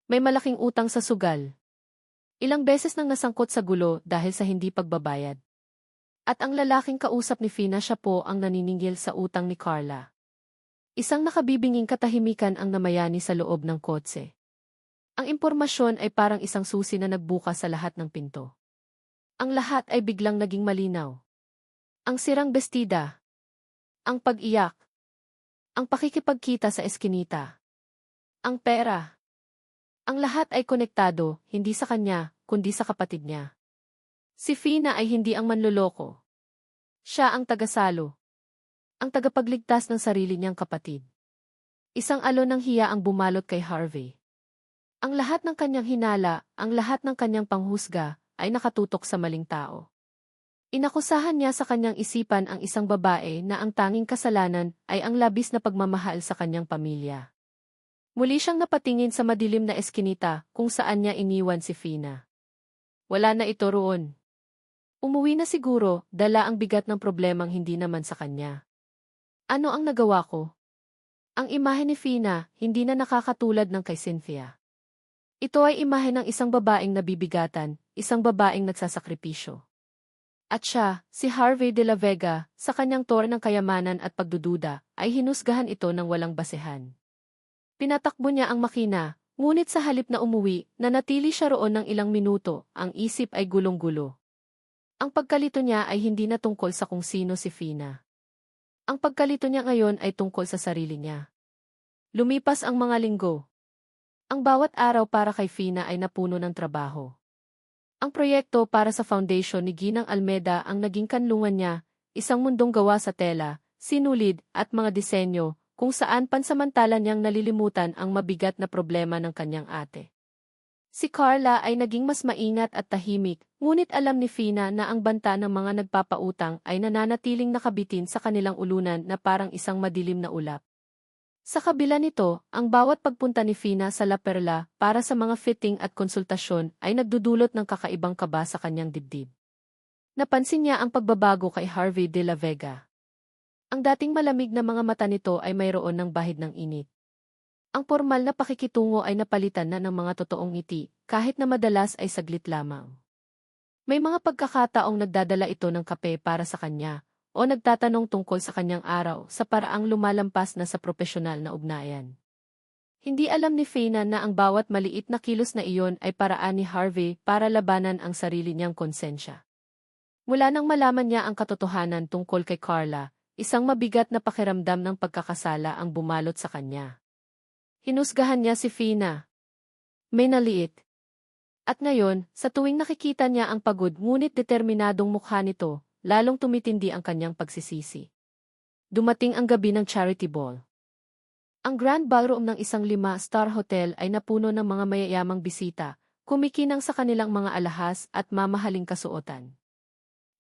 May malaking utang sa sugal. Ilang beses nang nasangkot sa gulo dahil sa hindi pagbabayad. At ang lalaking kausap ni Fina siya po ang naniningil sa utang ni Carla. Isang nakabibinging katahimikan ang namayani sa loob ng kotse. Ang impormasyon ay parang isang susi na nagbukas sa lahat ng pinto. Ang lahat ay biglang naging malinaw. Ang sirang bestida. Ang pag-iyak. Ang pakikipagkita sa eskinita. Ang pera. Ang lahat ay konektado, hindi sa kanya, kundi sa kapatid niya. Si Fina ay hindi ang manloloko. Siya ang tagasalo. Ang tagapagligtas ng sarili niyang kapatid. Isang alon ng hiya ang bumalot kay Harvey. Ang lahat ng kanyang hinala, ang lahat ng kanyang panghusga, ay nakatutok sa maling tao. Inakusahan niya sa kanyang isipan ang isang babae na ang tanging kasalanan ay ang labis na pagmamahal sa kanyang pamilya. Muli siyang napatingin sa madilim na eskinita kung saan niya iniwan si Fina. Wala na ito roon. Umuwi na siguro, dala ang bigat ng problemang hindi naman sa kanya. Ano ang nagawa ko? Ang imahe ni Fina, hindi na nakakatulad ng kay Cynthia. Ito ay imahe ng isang babaeng nabibigatan, isang babaeng nagsasakripisyo. At siya, si Harvey de la Vega, sa kanyang tour ng kayamanan at pagdududa, ay hinusgahan ito ng walang basehan. Pinatakbo niya ang makina, ngunit sa halip na umuwi, nanatili siya roon ng ilang minuto, ang isip ay gulong-gulo. Ang pagkalito niya ay hindi na tungkol sa kung sino si Fina. Ang pagkalito niya ngayon ay tungkol sa sarili niya. Lumipas ang mga linggo. Ang bawat araw para kay Fina ay napuno ng trabaho. Ang proyekto para sa foundation ni Ginang Almeda ang naging kanlungan niya, isang mundong gawa sa tela, sinulid, at mga disenyo, kung saan pansamantala niyang nalilimutan ang mabigat na problema ng kanyang ate. Si Carla ay naging mas maingat at tahimik, ngunit alam ni Fina na ang banta ng mga nagpapautang ay nananatiling nakabitin sa kanilang ulunan na parang isang madilim na ulap. Sa kabila nito, ang bawat pagpunta ni Fina sa La Perla para sa mga fitting at konsultasyon ay nagdudulot ng kakaibang kaba sa kanyang dibdib. Napansin niya ang pagbabago kay Harvey de la Vega. Ang dating malamig na mga mata nito ay mayroon ng bahid ng init. Ang formal na pakikitungo ay napalitan na ng mga totoong ngiti, kahit na madalas ay saglit lamang. May mga pagkakataong nagdadala ito ng kape para sa kanya, o nagtatanong tungkol sa kanyang araw sa paraang lumalampas na sa propesyonal na ugnayan. Hindi alam ni Fina na ang bawat maliit na kilos na iyon ay paraan ni Harvey para labanan ang sarili niyang konsensya. Mula nang malaman niya ang katotohanan tungkol kay Carla, isang mabigat na pakiramdam ng pagkakasala ang bumalot sa kanya. Hinusgahan niya si Fina. May naliit. At ngayon, sa tuwing nakikita niya ang pagod ngunit determinadong mukha nito, lalong tumitindi ang kanyang pagsisisi. Dumating ang gabi ng charity ball. Ang grand ballroom ng isang 5-star hotel ay napuno ng mga mayayamang bisita, kumikinang sa kanilang mga alahas at mamahaling kasuotan.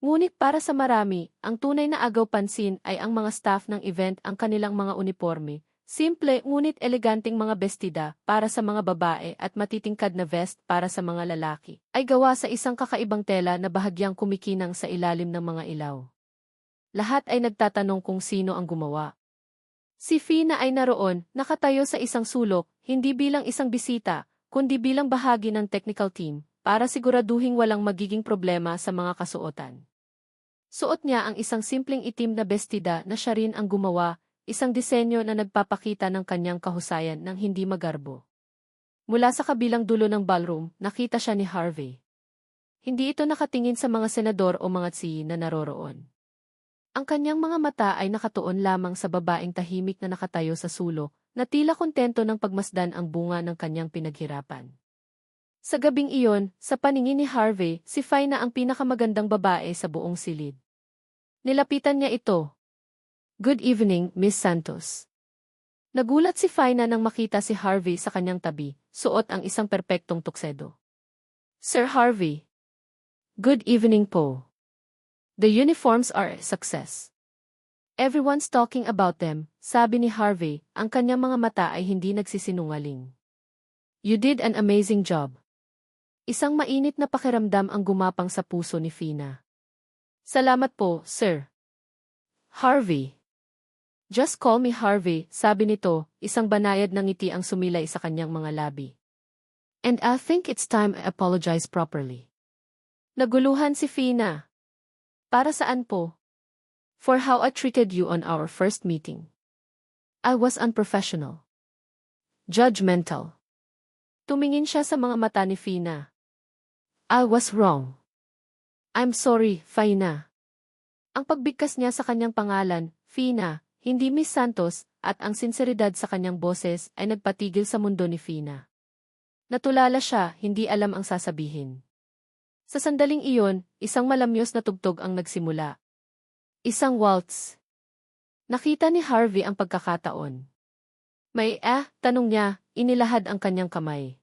Ngunit para sa marami, ang tunay na agaw-pansin ay ang mga staff ng event, ang kanilang mga uniforme, simple ngunit eleganteng mga bestida para sa mga babae at matitingkad na vest para sa mga lalaki, ay gawa sa isang kakaibang tela na bahagyang kumikinang sa ilalim ng mga ilaw. Lahat ay nagtatanong kung sino ang gumawa. Si Fina ay naroon, nakatayo sa isang sulok, hindi bilang isang bisita, kundi bilang bahagi ng technical team, para siguraduhing walang magiging problema sa mga kasuotan. Suot niya ang isang simpleng itim na bestida na siya rin ang gumawa, isang disenyo na nagpapakita ng kanyang kahusayan ng hindi magarbo. Mula sa kabilang dulo ng ballroom, nakita siya ni Harvey. Hindi ito nakatingin sa mga senador o mga tsiyi na naroroon. Ang kanyang mga mata ay nakatuon lamang sa babaeng tahimik na nakatayo sa sulok, na tila kontento ng pagmasdan ang bunga ng kanyang pinaghirapan. Sa gabing iyon, sa paningin ni Harvey, si Fina ang pinakamagandang babae sa buong silid. Nilapitan niya ito. "Good evening, Miss Santos." Nagulat si Fina nang makita si Harvey sa kanyang tabi, suot ang isang perpektong tuksedo. "Sir Harvey." "Good evening po. The uniforms are a success. Everyone's talking about them," sabi ni Harvey, ang kanyang mga mata ay hindi nagsisinungaling. "You did an amazing job." Isang mainit na pakiramdam ang gumapang sa puso ni Fina. "Salamat po, sir." "Harvey." "Just call me Harvey," sabi nito, isang banayad na ngiti ang sumilay sa kanyang mga labi. "And I think it's time I apologize properly." Naguluhan si Fina. "Para saan po?" "For how I treated you on our first meeting. I was unprofessional. Judgmental." Tumingin siya sa mga mata ni Fina. "I was wrong. I'm sorry, Fina." Ang pagbigkas niya sa kanyang pangalan, Fina, hindi Miss Santos, at ang sinseridad sa kanyang boses ay nagpatigil sa mundo ni Fina. Natulala siya, hindi alam ang sasabihin. Sa sandaling iyon, isang malamyos na tugtog ang nagsimula. Isang waltz. Nakita ni Harvey ang pagkakataon. Tanong niya, inilahad ang kanyang kamay.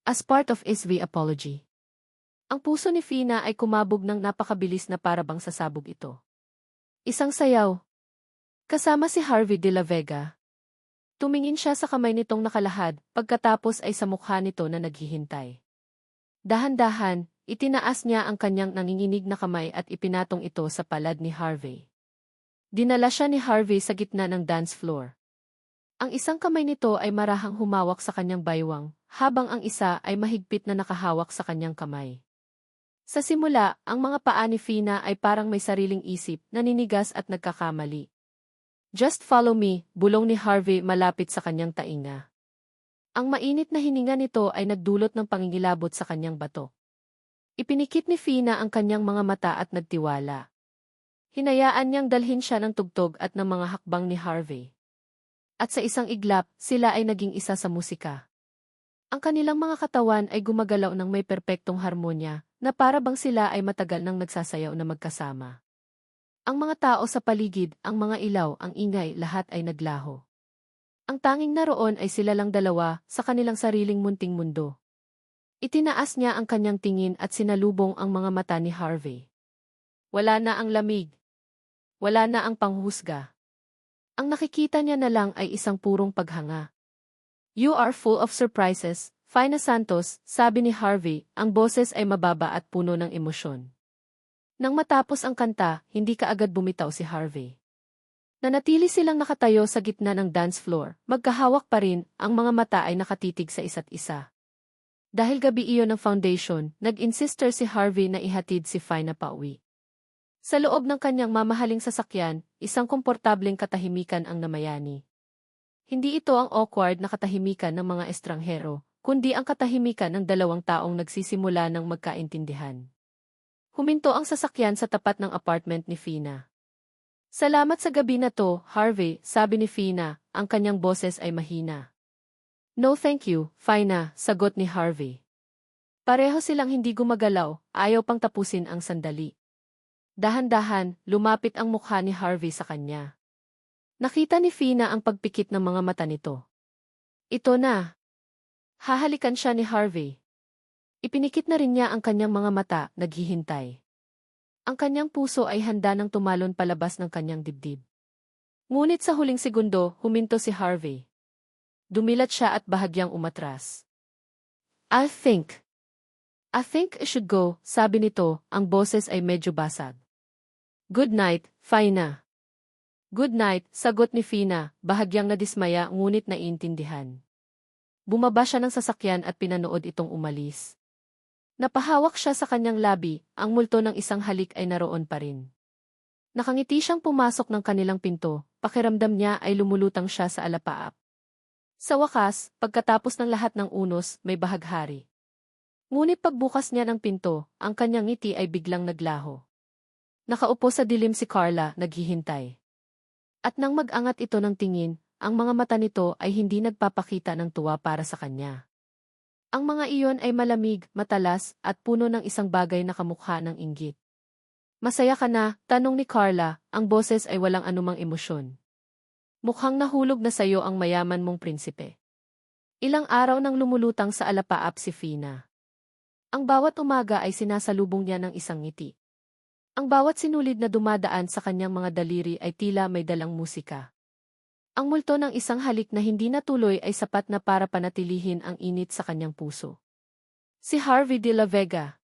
As part of his apology. Ang puso ni Fina ay kumabog ng napakabilis na parabang sasabog ito. Isang sayaw. Kasama si Harvey de la Vega. Tumingin siya sa kamay nitong nakalahad, pagkatapos ay sa mukha nito na naghihintay. Dahan-dahan, itinaas niya ang kanyang nanginginig na kamay at ipinatong ito sa palad ni Harvey. Dinala siya ni Harvey sa gitna ng dance floor. Ang isang kamay nito ay marahang humawak sa kanyang baywang, habang ang isa ay mahigpit na nakahawak sa kanyang kamay. Sa simula, ang mga paa ni Fina ay parang may sariling isip, naninigas at nagkakamali. Just follow me, bulong ni Harvey malapit sa kanyang tainga. Ang mainit na hininga nito ay nagdulot ng pangingilabot sa kanyang bato. Ipinikit ni Fina ang kanyang mga mata at nagtiwala. Hinayaan niyang dalhin siya ng tugtog at ng mga hakbang ni Harvey. At sa isang iglap, sila ay naging isa sa musika. Ang kanilang mga katawan ay gumagalaw ng may perpektong harmonya, na para bang sila ay matagal nang nagsasayaw na magkasama. Ang mga tao sa paligid, ang mga ilaw, ang ingay, lahat ay naglaho. Ang tanging naroon ay sila lang dalawa sa kanilang sariling munting mundo. Itinaas niya ang kanyang tingin at sinalubong ang mga mata ni Harvey. Wala na ang lamig. Wala na ang panghusga. Ang nakikita niya na lang ay isang purong paghanga. You are full of surprises, Fina Santos, sabi ni Harvey, ang boses ay mababa at puno ng emosyon. Nang matapos ang kanta, hindi kaagad bumitaw si Harvey. Nanatili silang nakatayo sa gitna ng dance floor, magkahawak pa rin, ang mga mata ay nakatitig sa isa't isa. Dahil gabi iyon ng foundation, nag-insister si Harvey na ihatid si Fina pauwi. Sa loob ng kanyang mamahaling sasakyan, isang komportableng katahimikan ang namayani. Hindi ito ang awkward na katahimikan ng mga estranghero, kundi ang katahimikan ng dalawang taong nagsisimula ng magkaintindihan. Huminto ang sasakyan sa tapat ng apartment ni Fina. Salamat sa gabi na to, Harvey, sabi ni Fina, ang kanyang boses ay mahina. No thank you, Fina, sagot ni Harvey. Pareho silang hindi gumagalaw, ayaw pang tapusin ang sandali. Dahan-dahan, lumapit ang mukha ni Harvey sa kanya. Nakita ni Fina ang pagpikit ng mga mata nito. Ito na. Hahalikan siya ni Harvey. Ipinikit na rin niya ang kanyang mga mata, naghihintay. Ang kanyang puso ay handa nang tumalon palabas ng kanyang dibdib. Ngunit sa huling segundo, huminto si Harvey. Dumilat siya at bahagyang umatras. I think I should go, sabi nito, ang boses ay medyo basag. Good night, Fina. Good night, sagot ni Fina, bahagyang nadismaya ngunit naiintindihan. Bumaba siya ng sasakyan at pinanood itong umalis. Napahawak siya sa kanyang labi, ang multo ng isang halik ay naroon pa rin. Nakangiti siyang pumasok ng kanilang pinto, pakiramdam niya ay lumulutang siya sa alapaap. Sa wakas, pagkatapos ng lahat ng unos, may bahaghari. Ngunit pagbukas niya ng pinto, ang kanyang ngiti ay biglang naglaho. Nakaupo sa dilim si Carla, naghihintay. At nang mag-angat ito ng tingin, ang mga mata nito ay hindi nagpapakita ng tuwa para sa kanya. Ang mga iyon ay malamig, matalas, at puno ng isang bagay na kamukha ng inggit. Masaya ka na, tanong ni Carla, ang boses ay walang anumang emosyon. Mukhang nahulog na sayo ang mayaman mong prinsipe. Ilang araw nang lumulutang sa alapaap si Fina. Ang bawat umaga ay sinasalubong niya ng isang ngiti. Ang bawat sinulid na dumadaan sa kanyang mga daliri ay tila may dalang musika. Ang multo ng isang halik na hindi natuloy ay sapat na para panatilihin ang init sa kanyang puso. Si Harvey de la Vega.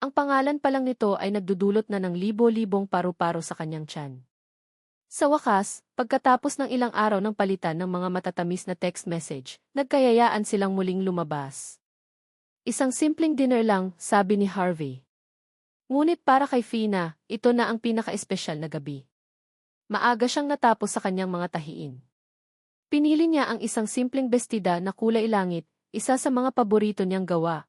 Ang pangalan pa lang nito ay nagdudulot na ng libo-libong paru-paro sa kanyang tiyan. Sa wakas, pagkatapos ng ilang araw ng palitan ng mga matatamis na text message, nagkayayaan silang muling lumabas. Isang simpleng dinner lang, sabi ni Harvey. Ngunit para kay Fina, ito na ang pinaka-espesyal na gabi. Maaga siyang natapos sa kanyang mga tahiin. Pinili niya ang isang simpleng bestida na kulay langit, isa sa mga paborito niyang gawa.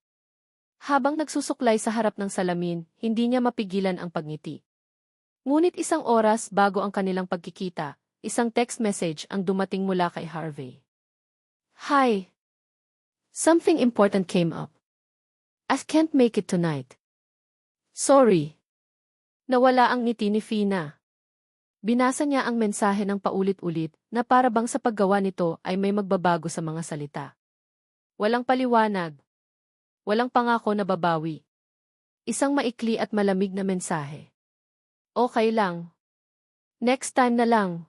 Habang nagsusuklay sa harap ng salamin, hindi niya mapigilan ang pagngiti. Ngunit isang oras bago ang kanilang pagkikita, isang text message ang dumating mula kay Harvey. Hi. Something important came up. I can't make it tonight. Sorry. Nawala ang ngiti ni Fina. Binasa niya ang mensahe ng paulit-ulit na para bang sa paggawa nito ay may magbabago sa mga salita. Walang paliwanag. Walang pangako na babawi. Isang maikli at malamig na mensahe. Okay lang. Next time na lang.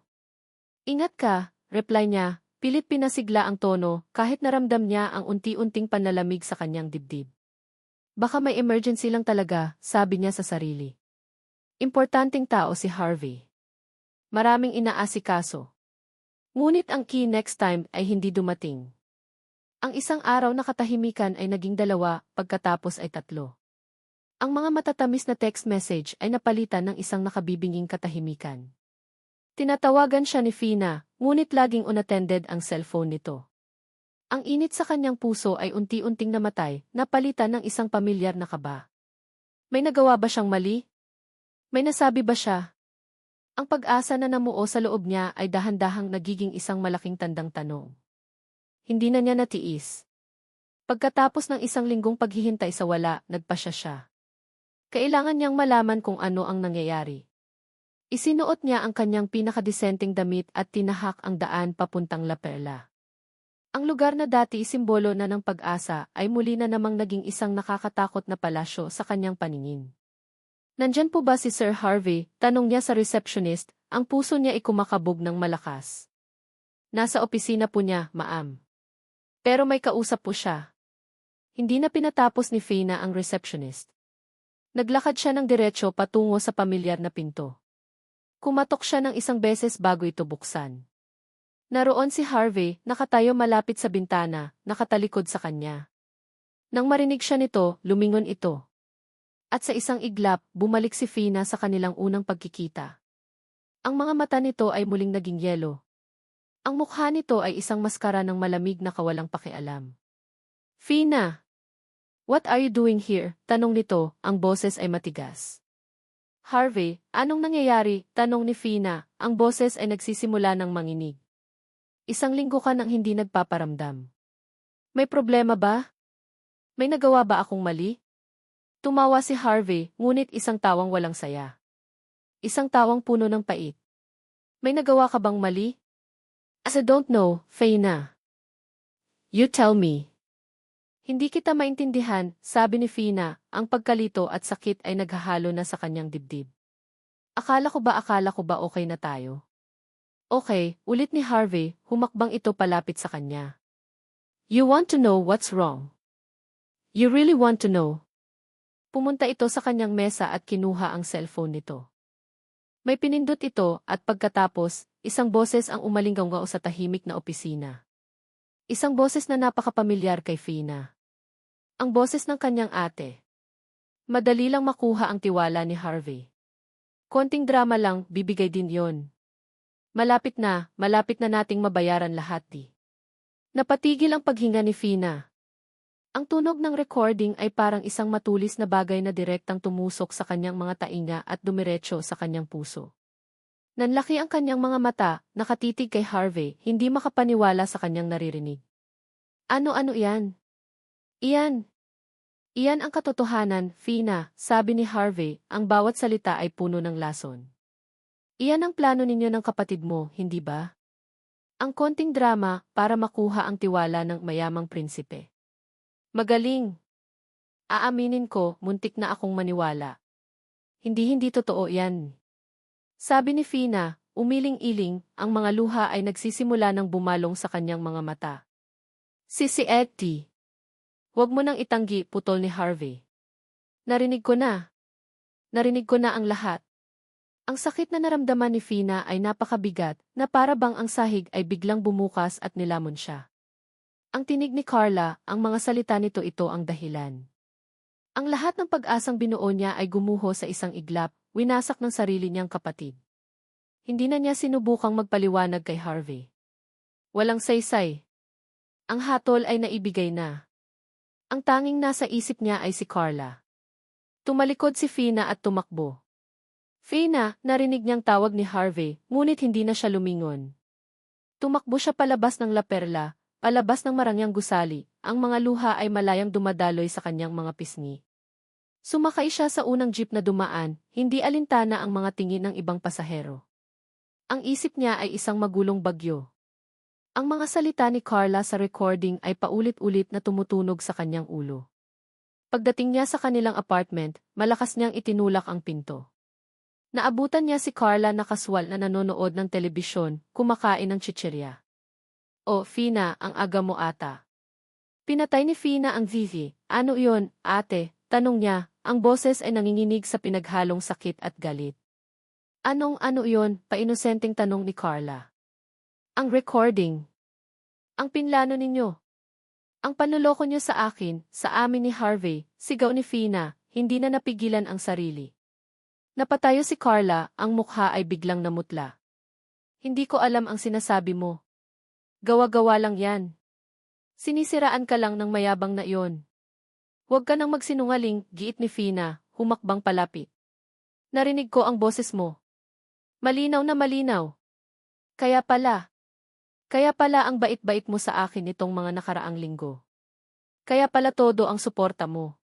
Ingat ka, reply niya, pilit pinasigla ang tono kahit naramdam niya ang unti-unting panlalamig sa kanyang dibdib. Baka may emergency lang talaga, sabi niya sa sarili. Importanteng tao si Harvey. Maraming inaasikaso. Ngunit ang key next time ay hindi dumating. Ang isang araw na katahimikan ay naging 2, pagkatapos ay 3. Ang mga matatamis na text message ay napalitan ng isang nakabibinging katahimikan. Tinatawagan siya ni Fina, ngunit laging unattended ang cellphone nito. Ang init sa kanyang puso ay unti-unting namatay, napalitan ng isang pamilyar na kaba. May nagawa ba siyang mali? May nasabi ba siya? Ang pag-asa na namuo sa loob niya ay dahan-dahang nagiging isang malaking tandang tanong. Hindi na niya natiis. Pagkatapos ng isang linggong paghihintay sa wala, nagpasya siya. Kailangan niyang malaman kung ano ang nangyayari. Isinuot niya ang kanyang pinakadisenteng damit at tinahak ang daan papuntang La Perla. Ang lugar na dati simbolo na ng pag-asa ay muli na namang naging isang nakakatakot na palasyo sa kanyang paningin. Nandyan po ba si Sir Harvey? Tanong niya sa receptionist, ang puso niya ay kumakabog ng malakas. Nasa opisina po niya, ma'am. Pero may kausap po siya. Hindi na pinatapos ni Fina ang receptionist. Naglakad siya ng diretso patungo sa pamilyar na pinto. Kumatok siya ng isang beses bago ito buksan. Naroon si Harvey, nakatayo malapit sa bintana, nakatalikod sa kanya. Nang marinig siya nito, lumingon ito. At sa isang iglap, bumalik si Fina sa kanilang unang pagkikita. Ang mga mata nito ay muling naging yelo. Ang mukha nito ay isang maskara ng malamig na kawalang pakialam. Fina! What are you doing here? Tanong nito, ang boses ay matigas. Harvey, anong nangyayari? Tanong ni Fina, ang boses ay nagsisimula ng manginig. Isang linggo ka nang hindi nagpaparamdam. May problema ba? May nagawa ba akong mali? Tumawa si Harvey, ngunit isang tawang walang saya. Isang tawang puno ng pait. May nagawa ka bang mali? As I don't know, Fina. You tell me. Hindi kita maintindihan, sabi ni Fina, ang pagkalito at sakit ay naghahalo na sa kanyang dibdib. Akala ko ba okay na tayo? Okay, ulit ni Harvey, humakbang ito palapit sa kanya. You want to know what's wrong? You really want to know? Pumunta ito sa kanyang mesa at kinuha ang cellphone nito. May pinindot ito at pagkatapos, isang boses ang umalingaw sa tahimik na opisina. Isang boses na napakapamilyar kay Fina. Ang boses ng kanyang ate. Madali lang makuha ang tiwala ni Harvey. Konting drama lang, bibigay din yon. Malapit na nating mabayaran lahat di. Napatigil ang paghinga ni Fina. Ang tunog ng recording ay parang isang matulis na bagay na direktang tumusok sa kanyang mga tainga at dumiretso sa kanyang puso. Nanlaki ang kanyang mga mata, nakatitig kay Harvey, hindi makapaniwala sa kanyang naririnig. Ano yan? Iyan ang katotohanan, Fina, sabi ni Harvey, ang bawat salita ay puno ng lason. Iyan ang plano ninyo ng kapatid mo, hindi ba? Ang konting drama para makuha ang tiwala ng mayamang prinsipe. Magaling. Aaminin ko, muntik na akong maniwala. Hindi totoo yan. Sabi ni Fina, umiling-iling, ang mga luha ay nagsisimula ng bumalong sa kanyang mga mata. Si Eddie. Huwag mo nang itanggi, putol ni Harvey. Narinig ko na ang lahat. Ang sakit na naramdaman ni Fina ay napakabigat, na para bang ang sahig ay biglang bumukas at nilamon siya. Ang tinig ni Carla, ang mga salita nito ito ang dahilan. Ang lahat ng pag-asang binuo niya ay gumuho sa isang iglap, winasak ng sarili niyang kapatid. Hindi na niya sinubukang magpaliwanag kay Harvey. Walang saysay. Ang hatol ay naibigay na. Ang tanging nasa isip niya ay si Carla. Tumalikod si Fina at tumakbo. Fina, narinig niyang tawag ni Harvey, ngunit hindi na siya lumingon. Tumakbo siya palabas ng La Perla, palabas ng marangyang gusali, ang mga luha ay malayang dumadaloy sa kanyang mga pisngi. Sumakay siya sa unang jeep na dumaan, hindi alintana ang mga tingin ng ibang pasahero. Ang isip niya ay isang magulong bagyo. Ang mga salita ni Carla sa recording ay paulit-ulit na tumutunog sa kanyang ulo. Pagdating niya sa kanilang apartment, malakas niyang itinulak ang pinto. Naabutan niya si Carla na kaswal na nanonood ng telebisyon, kumakain ng chichirya. "Oh, Fina, ang aga mo ata." Pinatay ni Fina ang Vivi. "Ano iyon, ate?" tanong niya, ang boses ay nanginginig sa pinaghalong sakit at galit. Ano iyon?" painosenteng tanong ni Carla. "Ang recording. Ang pinlano ninyo. Ang panloloko niyo sa akin, sa amin ni Harvey," sigaw ni Fina, hindi na napigilan ang sarili. Napatayo si Carla, ang mukha ay biglang namutla. Hindi ko alam ang sinasabi mo. Gawa-gawa lang yan. Sinisiraan ka lang ng mayabang na iyon. Huwag ka nang magsinungaling, giit ni Fina, humakbang palapit. Narinig ko ang boses mo. Malinaw na malinaw. Kaya pala ang bait-bait mo sa akin itong mga nakaraang linggo. Kaya pala todo ang suporta mo.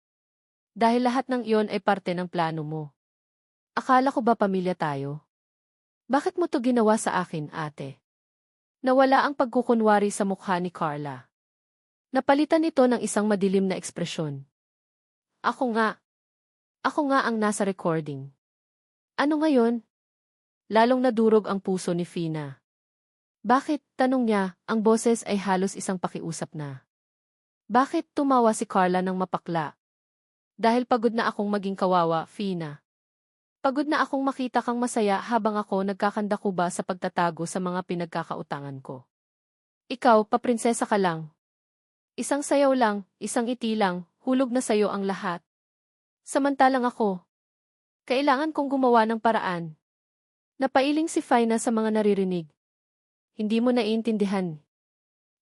Dahil lahat ng iyon ay parte ng plano mo. Akala ko ba pamilya tayo? Bakit mo to ginawa sa akin, ate? Nawala ang pagkukunwari sa mukha ni Carla. Napalitan ito ng isang madilim na ekspresyon. Ako nga ang nasa recording. Ano ngayon? Lalong nadurog ang puso ni Fina. Bakit, tanong niya, ang boses ay halos isang pakiusap na. Bakit tumawa si Carla ng mapakla? Dahil pagod na akong maging kawawa, Fina. Pagod na akong makita kang masaya habang ako nagkakandakuba sa pagtatago sa mga pinagkakautangan ko. Ikaw, paprinsesa ka lang. Isang sayaw lang, isang iti lang, hulog na sayo ang lahat. Samantalang ako, kailangan kong gumawa ng paraan. Napailing si Fina sa mga naririnig. Hindi mo naiintindihan.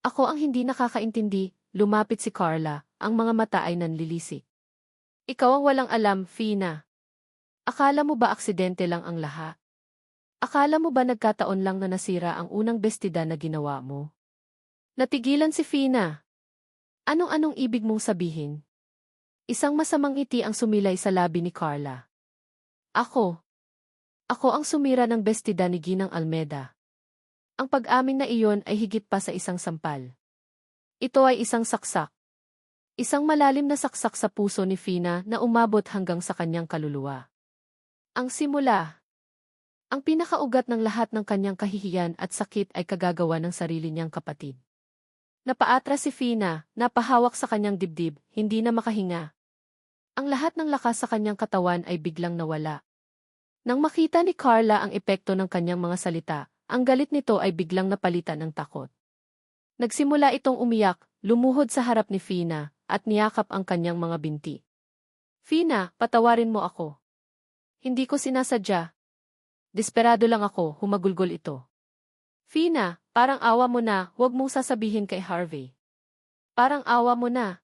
Ako ang hindi nakakaintindi, lumapit si Carla, ang mga mata ay nanlilisik. Ikaw ang walang alam, Fina. Akala mo ba aksidente lang ang lahat? Akala mo ba nagkataon lang na nasira ang unang bestida na ginawa mo? Natigilan si Fina. Anong-anong ibig mong sabihin? Isang masamang ngiti ang sumilay sa labi ni Carla. Ako ang sumira ng bestida ni Ginang Almeda. Ang pag-amin na iyon ay higit pa sa isang sampal. Ito ay isang saksak. Isang malalim na saksak sa puso ni Fina na umabot hanggang sa kanyang kaluluwa. Ang simula. Ang pinakaugat ng lahat ng kanyang kahihiyan at sakit ay kagagawa ng sarili niyang kapatid. Napaatras si Fina, napahawak sa kanyang dibdib, hindi na makahinga. Ang lahat ng lakas sa kanyang katawan ay biglang nawala. Nang makita ni Carla ang epekto ng kanyang mga salita, ang galit nito ay biglang napalitan ng takot. Nagsimula itong umiyak, lumuhod sa harap ni Fina, at niyakap ang kanyang mga binti. Fina, patawarin mo ako. Hindi ko sinasadya. Desperado lang ako, humagulgol ito. Fina, parang awa mo na, huwag mong sasabihin kay Harvey. Parang awa mo na.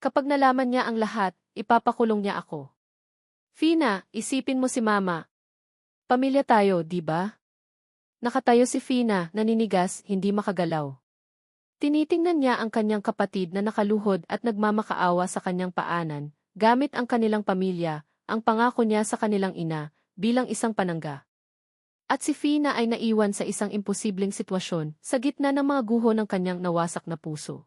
Kapag nalaman niya ang lahat, ipapakulong niya ako. Fina, isipin mo si Mama. Pamilya tayo, di ba? Nakatayo si Fina, naninigas, hindi makagalaw. Tinitingnan niya ang kanyang kapatid na nakaluhod at nagmamakaawa sa kanyang paanan, gamit ang kanilang pamilya, ang pangako niya sa kanilang ina, bilang isang panangga. At si Fina ay naiwan sa isang imposibleng sitwasyon, sa gitna ng mga guho ng kanyang nawasak na puso.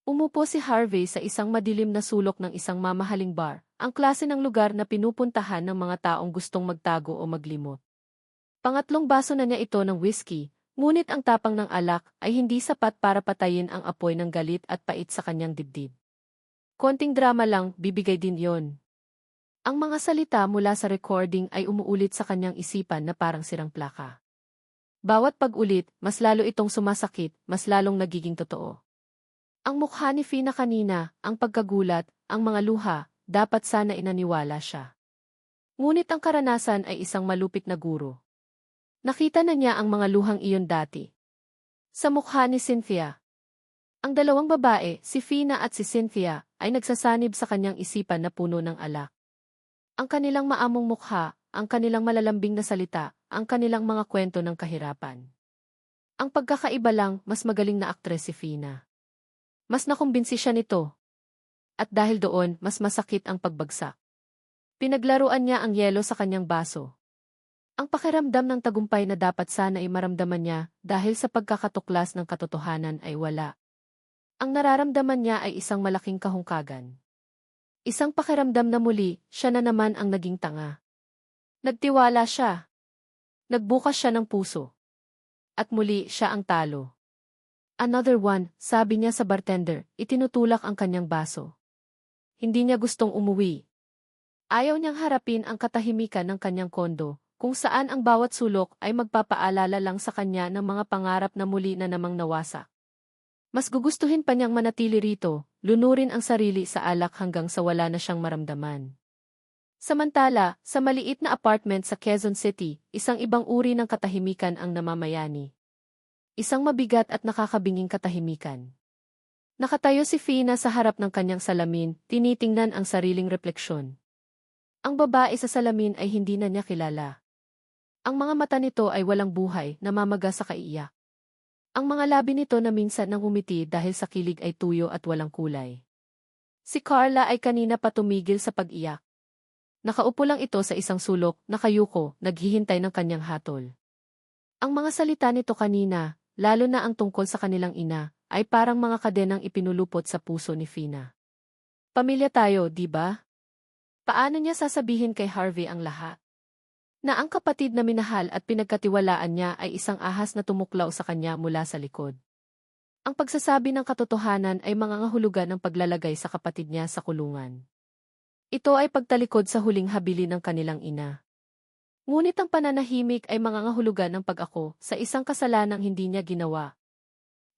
Umupo si Harvey sa isang madilim na sulok ng isang mamahaling bar, ang klase ng lugar na pinupuntahan ng mga taong gustong magtago o maglimot. Pangatlong baso na niya ito ng whiskey, ngunit ang tapang ng alak ay hindi sapat para patayin ang apoy ng galit at pait sa kanyang dibdib. Konting drama lang, bibigay din yon. Ang mga salita mula sa recording ay umuulit sa kanyang isipan na parang sirang plaka. Bawat pag-ulit, mas lalo itong sumasakit, mas lalong nagiging totoo. Ang mukha ni Fina kanina, ang pagkagulat, ang mga luha, dapat sana inaniwala siya. Ngunit ang karanasan ay isang malupit na guro. Nakita na niya ang mga luhang iyon dati. Sa mukha ni Cynthia. Ang dalawang babae, si Fina at si Cynthia, ay nagsasanib sa kanyang isipan na puno ng alak. Ang kanilang maamong mukha, ang kanilang malalambing na salita, ang kanilang mga kwento ng kahirapan. Ang pagkakaiba lang, mas magaling na aktres si Fina. Mas nakumbinsi siya nito. At dahil doon, mas masakit ang pagbagsak. Pinaglaruan niya ang yelo sa kanyang baso. Ang pakiramdam ng tagumpay na dapat sana ay maramdaman niya dahil sa pagkakatuklas ng katotohanan ay wala. Ang nararamdaman niya ay isang malaking kahungkagan. Isang pakiramdam na muli, siya na naman ang naging tanga. Nagtiwala siya. Nagbukas siya ng puso. At muli siya ang talo. Another one, sabi niya sa bartender, itinutulak ang kanyang baso. Hindi niya gustong umuwi. Ayaw niyang harapin ang katahimikan ng kanyang kondo, kung saan ang bawat sulok ay magpapaalala lang sa kanya ng mga pangarap na muli na namang nawasak. Mas gugustuhin pa niyang manatili rito, lunurin ang sarili sa alak hanggang sa wala na siyang maramdaman. Samantala, sa maliit na apartment sa Quezon City, isang ibang uri ng katahimikan ang namamayani. Isang mabigat at nakakabinging katahimikan. Nakatayo si Fina sa harap ng kanyang salamin, tinitingnan ang sariling refleksyon. Ang babae sa salamin ay hindi na niya kilala. Ang mga mata nito ay walang buhay, namamaga sa kaiiyak. Ang mga labi nito na minsan nang umiti dahil sa kilig ay tuyo at walang kulay. Si Carla ay kanina pa tumigil sa pag-iyak. Nakaupo lang ito sa isang sulok, nakayuko, naghihintay ng kanyang hatol. Ang mga salita nito kanina, lalo na ang tungkol sa kanilang ina, ay parang mga kadenang ipinulupot sa puso ni Fina. Pamilya tayo, di ba? Paano niya sasabihin kay Harvey ang lahat? Na ang kapatid na minahal at pinagkatiwalaan niya ay isang ahas na tumuklaw sa kanya mula sa likod. Ang pagsasabi ng katotohanan ay mangangahulugan ng paglalagay sa kapatid niya sa kulungan. Ito ay pagtalikod sa huling habili ng kanilang ina. Ngunit ang pananahimik ay mangangahulugan ng pag-ako sa isang kasalanang hindi niya ginawa.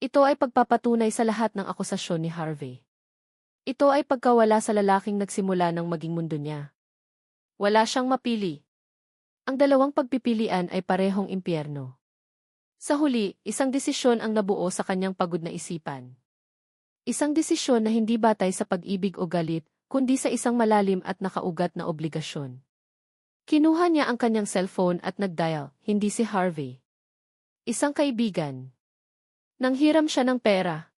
Ito ay pagpapatunay sa lahat ng akusasyon ni Harvey. Ito ay pagkawala sa lalaking nagsimula ng maging mundo niya. Wala siyang mapili. Ang dalawang pagpipilian ay parehong impyerno. Sa huli, isang desisyon ang nabuo sa kanyang pagod na isipan. Isang desisyon na hindi batay sa pag-ibig o galit, kundi sa isang malalim at nakaugat na obligasyon. Kinuha niya ang kanyang cellphone at nag-dial, hindi si Harvey. Isang kaibigan. Nanghiram siya ng pera.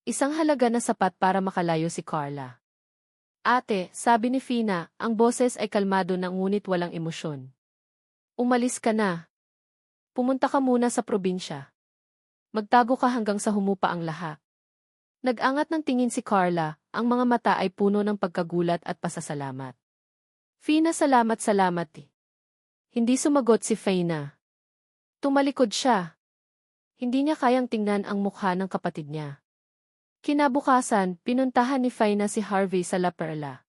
Isang halaga na sapat para makalayo si Carla. Ate, sabi ni Fina, ang boses ay kalmado na ngunit walang emosyon. Umalis ka na. Pumunta ka muna sa probinsya. Magtago ka hanggang sa humupa ang lahat. Nag-angat ng tingin si Carla, ang mga mata ay puno ng pagkagulat at pasasalamat. Fina, salamat. Hindi sumagot si Fina. Tumalikod siya. Hindi niya kayang tingnan ang mukha ng kapatid niya. Kinabukasan, pinuntahan ni Fina si Harvey sa La Perla.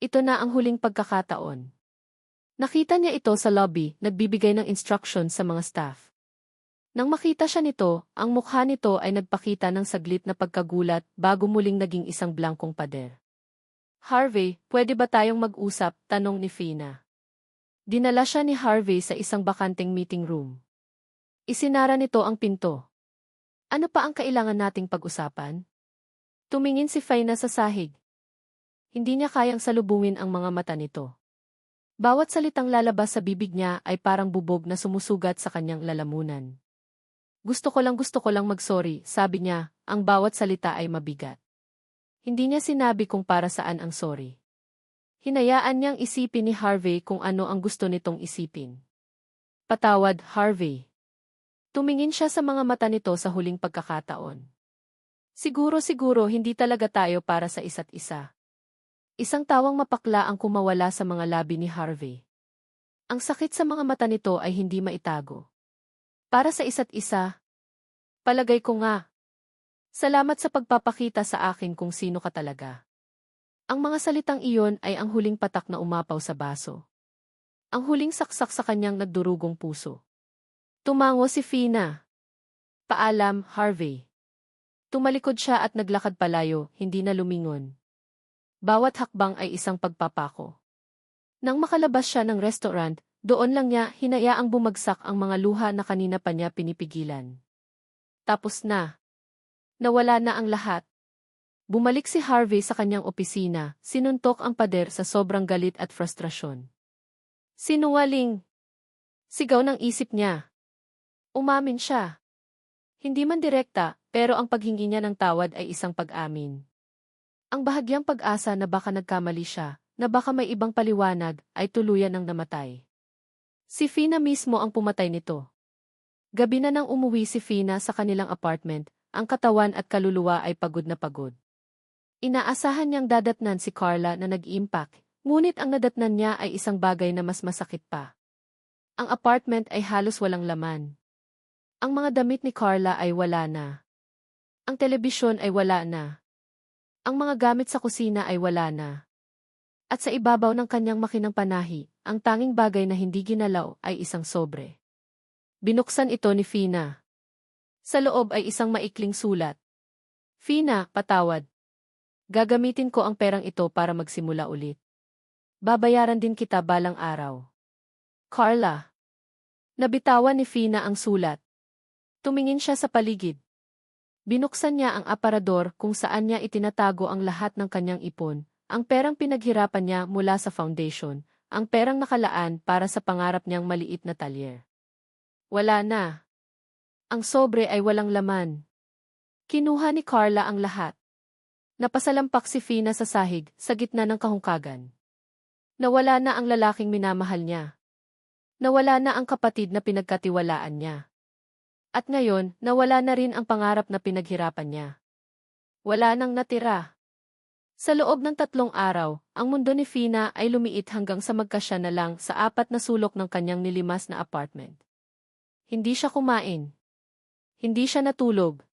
Ito na ang huling pagkakataon. Nakita niya ito sa lobby, nagbibigay ng instruction sa mga staff. Nang makita siya nito, ang mukha nito ay nagpakita ng saglit na pagkagulat bago muling naging isang blankong pader. Harvey, pwede ba tayong mag-usap? Tanong ni Fina. Dinala siya ni Harvey sa isang bakanteng meeting room. Isinara nito ang pinto. Ano pa ang kailangan nating pag-usapan? Tumingin si Fina sa sahig. Hindi niya kayang salubungin ang mga mata nito. Bawat salitang lalabas sa bibig niya ay parang bubog na sumusugat sa kanyang lalamunan. Gusto ko lang mag-sorry, sabi niya, ang bawat salita ay mabigat. Hindi niya sinabi kung para saan ang sorry. Hinayaan niyang isipin ni Harvey kung ano ang gusto nitong isipin. Patawad, Harvey. Tumingin siya sa mga mata nito sa huling pagkakataon. Siguro hindi talaga tayo para sa isa't isa. Isang tawang mapakla ang kumawala sa mga labi ni Harvey. Ang sakit sa mga mata nito ay hindi maitago. Para sa isa't isa? Palagay ko nga. Salamat sa pagpapakita sa akin kung sino ka talaga. Ang mga salitang iyon ay ang huling patak na umapaw sa baso. Ang huling saksak sa kanyang nagdurugong puso. Tumango si Fina. Paalam, Harvey. Tumalikod siya at naglakad palayo, hindi na lumingon. Bawat hakbang ay isang pagpapako. Nang makalabas siya ng restaurant, doon lang niya hinayaang bumagsak ang mga luha na kanina pa niya pinipigilan. Tapos na. Nawala na ang lahat. Bumalik si Harvey sa kanyang opisina, sinuntok ang pader sa sobrang galit at frustrasyon. Sinungaling! Sigaw ng isip niya. Umamin siya. Hindi man direkta, pero ang paghingi niya ng tawad ay isang pag-amin. Ang bahagyang pag-asa na baka nagkamali siya, na baka may ibang paliwanag, ay tuluyan ng namatay. Si Fina mismo ang pumatay nito. Gabi na nang umuwi si Fina sa kanilang apartment, ang katawan at kaluluwa ay pagod na pagod. Inaasahan niyang dadatnan si Carla na nag-impact, ngunit ang nadatnan niya ay isang bagay na mas masakit pa. Ang apartment ay halos walang laman. Ang mga damit ni Carla ay wala na. Ang telebisyon ay wala na. Ang mga gamit sa kusina ay wala na. At sa ibabaw ng kanyang makinang panahi, ang tanging bagay na hindi ginalaw ay isang sobre. Binuksan ito ni Fina. Sa loob ay isang maikling sulat. Fina, patawad. Gagamitin ko ang perang ito para magsimula ulit. Babayaran din kita balang araw. Carla. Nabitawan ni Fina ang sulat. Tumingin siya sa paligid. Binuksan niya ang aparador kung saan niya itinatago ang lahat ng kanyang ipon, ang perang pinaghirapan niya mula sa foundation, ang perang nakalaan para sa pangarap niyang maliit na talyer. Wala na. Ang sobre ay walang laman. Kinuha ni Carla ang lahat. Napasalampak si Fina sa sahig, sa gitna ng kahungkagan. Nawala na ang lalaking minamahal niya. Nawala na ang kapatid na pinagkatiwalaan niya. At ngayon, nawala na rin ang pangarap na pinaghirapan niya. Wala nang natira. Sa loob ng 3 araw, ang mundo ni Fina ay lumiit hanggang sa magkasya na lang sa 4 na sulok ng kanyang nilimas na apartment. Hindi siya kumain. Hindi siya natulog.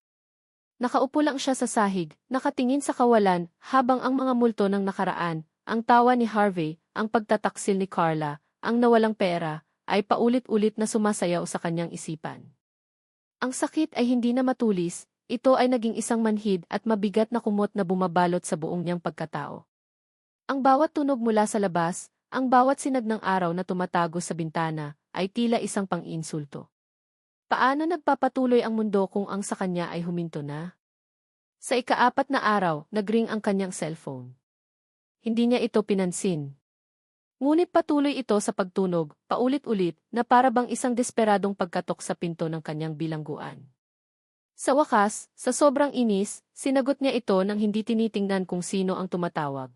Nakaupo lang siya sa sahig, nakatingin sa kawalan, habang ang mga multo ng nakaraan, ang tawa ni Harvey, ang pagtataksil ni Carla, ang nawalang pera, ay paulit-ulit na sumasayaw sa kanyang isipan. Ang sakit ay hindi na matulis, ito ay naging isang manhid at mabigat na kumot na bumabalot sa buong niyang pagkatao. Ang bawat tunog mula sa labas, ang bawat sinag ng araw na tumatago sa bintana, ay tila isang pang-insulto. Paano nagpapatuloy ang mundo kung ang sa kanya ay huminto na? Sa ika-4 na araw, nagring ang kanyang cellphone. Hindi niya ito pinansin. Ngunit patuloy ito sa pagtunog, paulit-ulit, na para bang isang desperadong pagkatok sa pinto ng kanyang bilangguan. Sa wakas, sa sobrang inis, sinagot niya ito nang hindi tinitingnan kung sino ang tumatawag.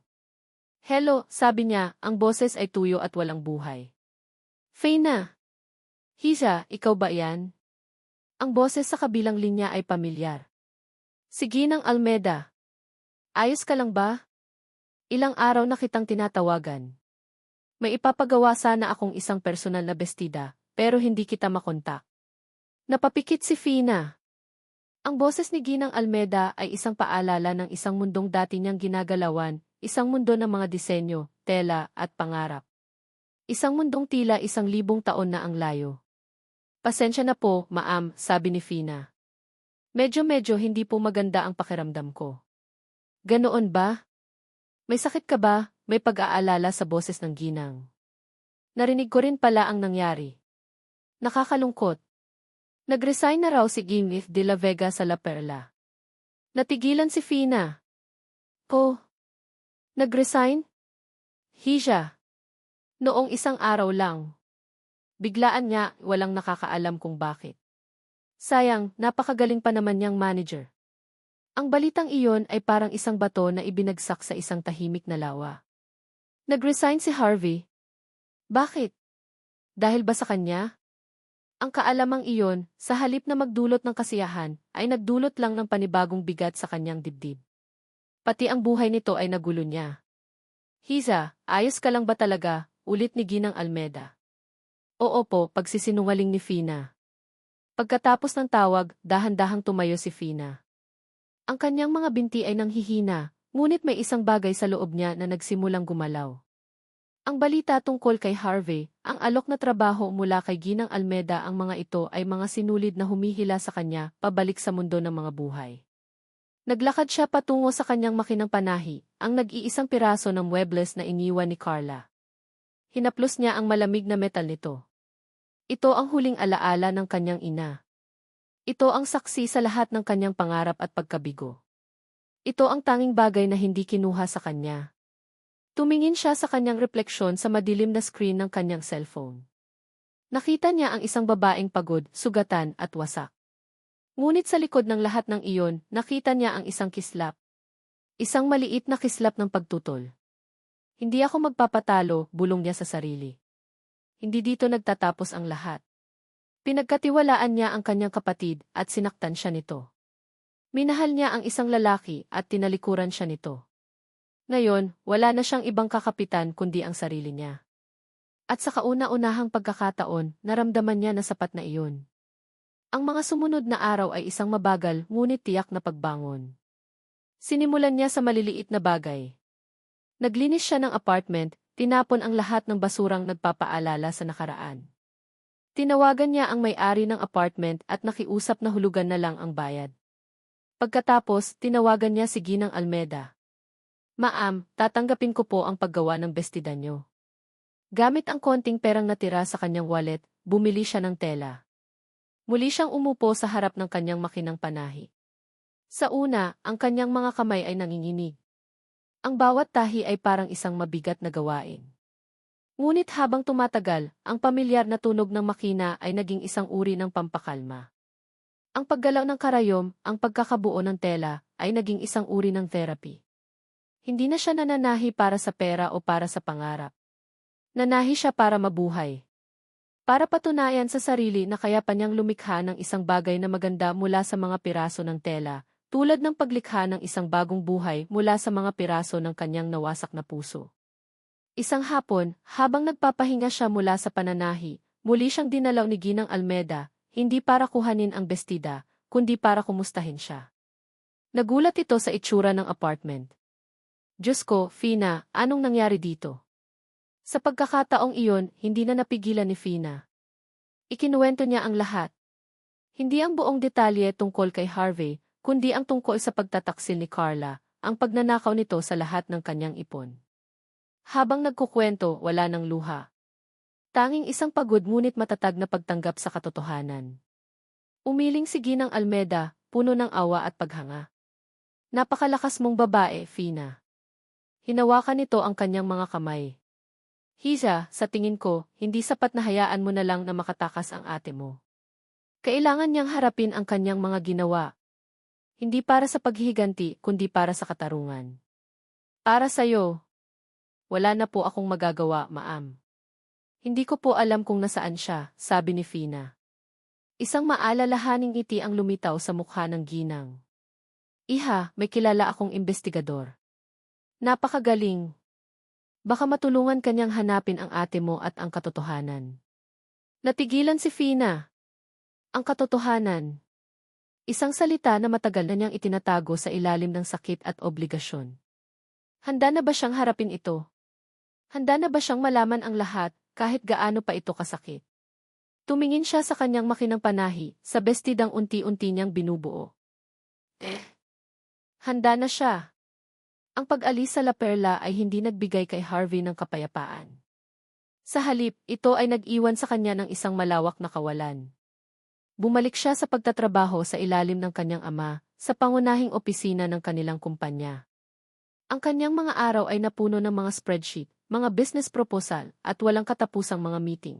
Hello, sabi niya, ang boses ay tuyo at walang buhay. Fina. Hija, ikaw ba yan? Ang boses sa kabilang linya ay pamilyar. Si Ginang Almeda. Ayos ka lang ba? Ilang araw na kitang tinatawagan. May ipapagawa sana akong isang personal na bestida, pero hindi kita makontak. Napapikit si Fina. Ang boses ni Ginang Almeda ay isang paalala ng isang mundong dati niyang ginagalawan, isang mundo ng mga disenyo, tela, at pangarap. Isang mundong tila 1,000 taon na ang layo. Pasensya na po, ma'am, sabi ni Fina. Medyo hindi po maganda ang pakiramdam ko. Ganoon ba? May sakit ka ba? May pag-aalala sa boses ng ginang. Narinig ko rin pala ang nangyari. Nakakalungkot. Nag-resign na raw si Ginith de la Vega sa La Perla. Natigilan si Fina. Oh. Nag-resign? Hija. Noong isang araw lang. Biglaan niya, walang nakakaalam kung bakit. Sayang, napakagaling pa naman niyang manager. Ang balitang iyon ay parang isang bato na ibinagsak sa isang tahimik na lawa. Nag-resign si Harvey. Bakit? Dahil ba sa kanya? Ang kaalamang iyon, sa halip na magdulot ng kasiyahan, ay nagdulot lang ng panibagong bigat sa kanyang dibdib. Pati ang buhay nito ay nagulo niya. Hiza, ayos ka lang ba talaga? Ulit ni Ginang Almeda. Oo po, pagsisinungaling ni Fina. Pagkatapos ng tawag, dahan-dahang tumayo si Fina. Ang kanyang mga binti ay nanghihina, ngunit may isang bagay sa loob niya na nagsimulang gumalaw. Ang balita tungkol kay Harvey, ang alok na trabaho mula kay Ginang Almeda, ang mga ito ay mga sinulid na humihila sa kanya pabalik sa mundo ng mga buhay. Naglakad siya patungo sa kanyang makinang panahi, ang nag-iisang piraso ng muebles na iniwan ni Carla. Hinaplos niya ang malamig na metal nito. Ito ang huling alaala ng kanyang ina. Ito ang saksi sa lahat ng kanyang pangarap at pagkabigo. Ito ang tanging bagay na hindi kinuha sa kanya. Tumingin siya sa kanyang refleksyon sa madilim na screen ng kanyang cellphone. Nakita niya ang isang babaeng pagod, sugatan at wasak. Ngunit sa likod ng lahat ng iyon, nakita niya ang isang kislap. Isang maliit na kislap ng pagtutol. Hindi ako magpapatalo, bulong niya sa sarili. Hindi dito nagtatapos ang lahat. Pinagkatiwalaan niya ang kanyang kapatid at sinaktan siya nito. Minahal niya ang isang lalaki at tinalikuran siya nito. Ngayon, wala na siyang ibang kakapitan kundi ang sarili niya. At sa kauna-unahang pagkakataon, naramdaman niya na sapat na iyon. Ang mga sumunod na araw ay isang mabagal ngunit tiyak na pagbangon. Sinimulan niya sa maliliit na bagay. Naglinis siya ng apartment, tinapon ang lahat ng basurang nagpapaalala sa nakaraan. Tinawagan niya ang may-ari ng apartment at nakiusap na hulugan na lang ang bayad. Pagkatapos, tinawagan niya si Ginang Almeda. Ma'am, tatanggapin ko po ang paggawa ng bestida niyo. Gamit ang konting perang natira sa kanyang wallet, bumili siya ng tela. Muli siyang umupo sa harap ng kanyang makinang panahi. Sa una, ang kanyang mga kamay ay nanginginig. Ang bawat tahi ay parang isang mabigat na gawain. Ngunit habang tumatagal, ang pamilyar na tunog ng makina ay naging isang uri ng pampakalma. Ang paggalaw ng karayom, ang pagkakabuo ng tela, ay naging isang uri ng therapy. Hindi na siya nananahi para sa pera o para sa pangarap. Nanahi siya para mabuhay. Para patunayan sa sarili na kaya pa niyang lumikha ng isang bagay na maganda mula sa mga piraso ng tela, tulad ng paglikha ng isang bagong buhay mula sa mga piraso ng kanyang nawasak na puso. Isang hapon, habang nagpapahinga siya mula sa pananahi, muli siyang dinalaw ni Ginang Almeda, hindi para kuhanin ang bestida, kundi para kumustahin siya. Nagulat ito sa itsura ng apartment. Diyos ko, Fina, anong nangyari dito? Sa pagkakataong iyon, hindi na napigilan ni Fina. Ikinuwento niya ang lahat. Hindi ang buong detalye tungkol kay Harvey, kundi ang tungkol sa pagtataksil ni Carla, ang pagnanakaw nito sa lahat ng kanyang ipon. Habang nagkukwento, wala ng luha. Tanging isang pagod ngunit matatag na pagtanggap sa katotohanan. Umiling si Ginang Almeda, puno ng awa at paghanga. Napakalakas mong babae, Fina. Hinawakan nito ang kanyang mga kamay. Hiza, sa tingin ko, hindi sapat na hayaan mo na lang na makatakas ang ate mo. Kailangan niyang harapin ang kanyang mga ginawa. Hindi para sa paghihiganti, kundi para sa katarungan. Para sa'yo. Wala na po akong magagawa, ma'am. Hindi ko po alam kung nasaan siya, sabi ni Fina. Isang maalalahaning ngiti ang lumitaw sa mukha ng ginang. Iha, may kilala akong investigador. Napakagaling. Baka matulungan kanyang hanapin ang ate mo at ang katotohanan. Natigilan si Fina. Ang katotohanan. Isang salita na matagal na niyang itinatago sa ilalim ng sakit at obligasyon. Handa na ba siyang harapin ito? Handa na ba siyang malaman ang lahat, kahit gaano pa ito kasakit? Tumingin siya sa kanyang makinang panahi, sa bestidang unti-unti niyang binubuo. Handa na siya. Ang pag-alis sa La Perla ay hindi nagbigay kay Harvey ng kapayapaan. Sa halip, ito ay nag-iwan sa kanya ng isang malawak na kawalan. Bumalik siya sa pagtatrabaho sa ilalim ng kanyang ama, sa pangunahing opisina ng kanilang kumpanya. Ang kanyang mga araw ay napuno ng mga spreadsheet, mga business proposal, at walang katapusang mga meeting.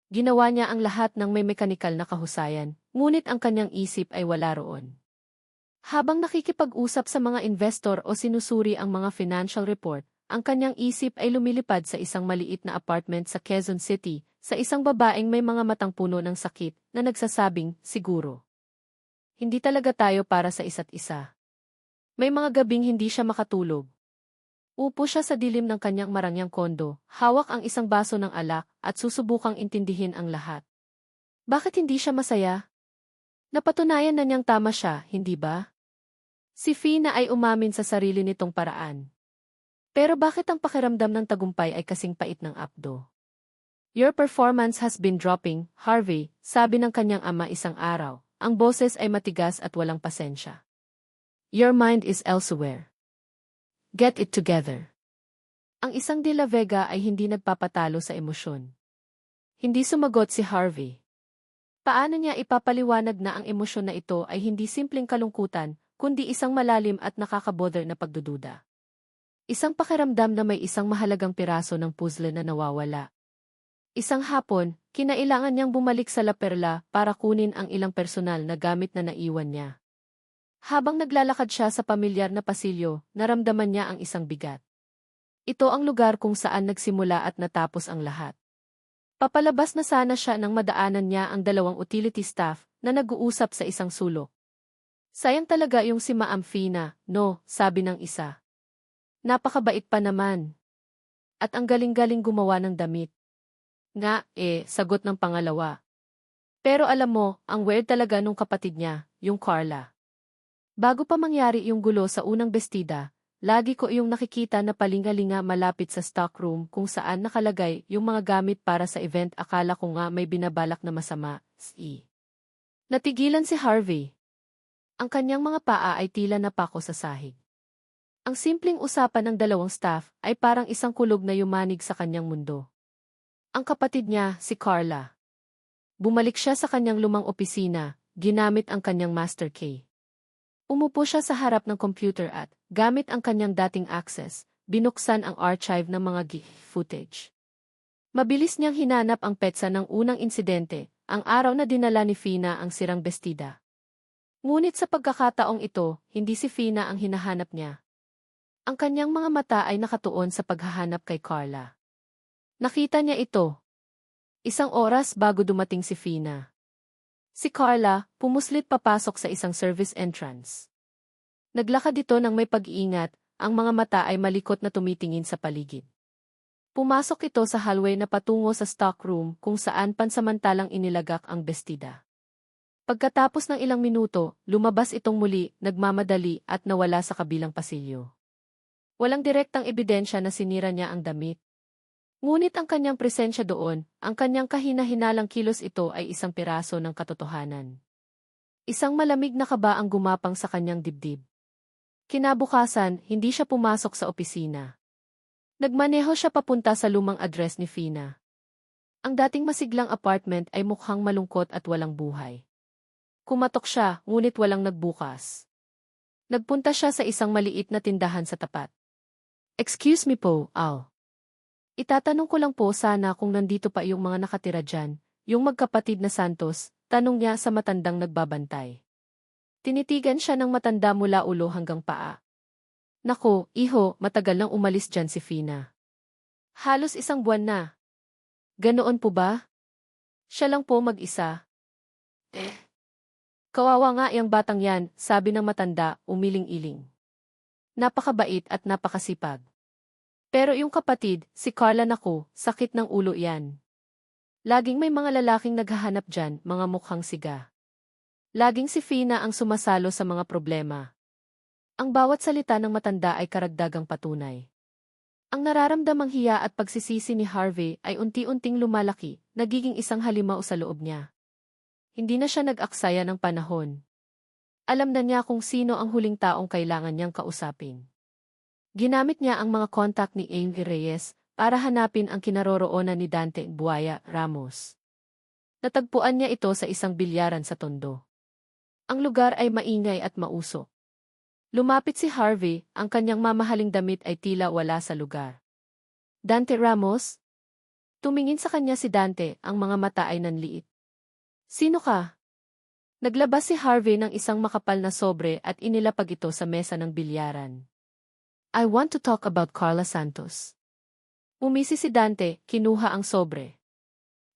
Ginawa niya ang lahat ng may mekanikal na kahusayan, ngunit ang kanyang isip ay wala roon. Habang nakikipag-usap sa mga investor o sinusuri ang mga financial report, ang kanyang isip ay lumilipad sa isang maliit na apartment sa Quezon City, sa isang babaeng may mga matang puno ng sakit na nagsasabing, siguro. Hindi talaga tayo para sa isa't isa. May mga gabing hindi siya makatulog. Upo siya sa dilim ng kanyang marangyang kondo, hawak ang isang baso ng alak at susubukang intindihin ang lahat. Bakit hindi siya masaya? Napatunayan na niyang tama siya, hindi ba? Si Fina ay umamin sa sarili nitong paraan. Pero bakit ang pakiramdam ng tagumpay ay kasing pait ng apdo? Your performance has been dropping, Harvey, sabi ng kanyang ama isang araw. Ang boses ay matigas at walang pasensya. Your mind is elsewhere. Get it together. Ang isang De La Vega ay hindi nagpapatalo sa emosyon. Hindi sumagot si Harvey. Paano niya ipapaliwanag na ang emosyon na ito ay hindi simpleng kalungkutan, kundi isang malalim at nakakabother na pagdududa. Isang pakiramdam na may isang mahalagang piraso ng puzzle na nawawala. Isang hapon, kinailangan niyang bumalik sa La Perla para kunin ang ilang personal na gamit na naiwan niya. Habang naglalakad siya sa pamilyar na pasilyo, naramdaman niya ang isang bigat. Ito ang lugar kung saan nagsimula at natapos ang lahat. Papalabas na sana siya nang madaanan niya ang dalawang utility staff na nag-uusap sa isang sulok. Sayang talaga yung si Ma'am Fina, no, sabi ng isa. Napakabait pa naman. At ang galing-galing gumawa ng damit. Nga, sagot ng pangalawa. Pero alam mo, ang weird talaga nung kapatid niya, yung Carla. Bago pa mangyari yung gulo sa unang bestida, lagi ko yung nakikita na palingalinga malapit sa stockroom kung saan nakalagay yung mga gamit para sa event. Akala ko nga may binabalak na masama. Natigilan si Harvey. Ang kanyang mga paa ay tila napako sa sahig. Ang simpleng usapan ng dalawang staff ay parang isang kulog na yumanig sa kanyang mundo. Ang kapatid niya, si Carla. Bumalik siya sa kanyang lumang opisina, ginamit ang kanyang master key. Umupo siya sa harap ng computer at, gamit ang kanyang dating access, binuksan ang archive ng mga footage. Mabilis niyang hinanap ang petsa ng unang insidente, ang araw na dinala ni Fina ang sirang bestida. Ngunit sa pagkakataong ito, hindi si Fina ang hinahanap niya. Ang kanyang mga mata ay nakatuon sa paghahanap kay Carla. Nakita niya ito. Isang oras bago dumating si Fina. Si Carla, pumuslit papasok sa isang service entrance. Naglakad ito ng may pag-iingat, ang mga mata ay malikot na tumitingin sa paligid. Pumasok ito sa hallway na patungo sa stockroom kung saan pansamantalang inilagak ang bestida. Pagkatapos ng ilang minuto, lumabas itong muli, nagmamadali at nawala sa kabilang pasilyo. Walang direktang ebidensya na sinira niya ang damit. Ngunit ang kanyang presensya doon, ang kanyang kahina-hinalang kilos ito ay isang piraso ng katotohanan. Isang malamig na kaba ang gumapang sa kanyang dibdib. Kinabukasan, hindi siya pumasok sa opisina. Nagmaneho siya papunta sa lumang address ni Fina. Ang dating masiglang apartment ay mukhang malungkot at walang buhay. Kumatok siya, ngunit walang nagbukas. Nagpunta siya sa isang maliit na tindahan sa tapat. "Excuse me po, Al. Itatanong ko lang po sana kung nandito pa yung mga nakatira dyan, yung magkapatid na Santos," tanong niya sa matandang nagbabantay. Tinitigan siya ng matanda mula ulo hanggang paa. "Nako, iho, matagal nang umalis dyan si Fina. Halos 1 buwan na." "Ganoon po ba? Siya lang po mag-isa." "Kawawa nga yung batang yan," sabi ng matanda, umiling-iling. "Napakabait at napakasipag. Pero yung kapatid, si Carla, nako, sakit ng ulo yan. Laging may mga lalaking naghahanap dyan, mga mukhang siga. Laging si Fina ang sumasalo sa mga problema." Ang bawat salita ng matanda ay karagdagang patunay. Ang nararamdamang hiya at pagsisisi ni Harvey ay unti-unting lumalaki, nagiging isang halimaw sa loob niya. Hindi na siya nag-aksaya ng panahon. Alam na niya kung sino ang huling taong kailangan niyang kausapin. Ginamit niya ang mga kontak ni Amy Reyes para hanapin ang kinaroroonan ni Dante Buaya Ramos. Natagpuan niya ito sa isang bilyaran sa Tondo. Ang lugar ay maingay at mausok. Lumapit si Harvey, ang kanyang mamahaling damit ay tila wala sa lugar. "Dante Ramos?" Tumingin sa kanya si Dante, ang mga mata ay nanliit. "Sino ka?" Naglabas si Harvey ng isang makapal na sobre at inilapag ito sa mesa ng bilyaran. "I want to talk about Carla Santos." Umisi si Dante, kinuha ang sobre.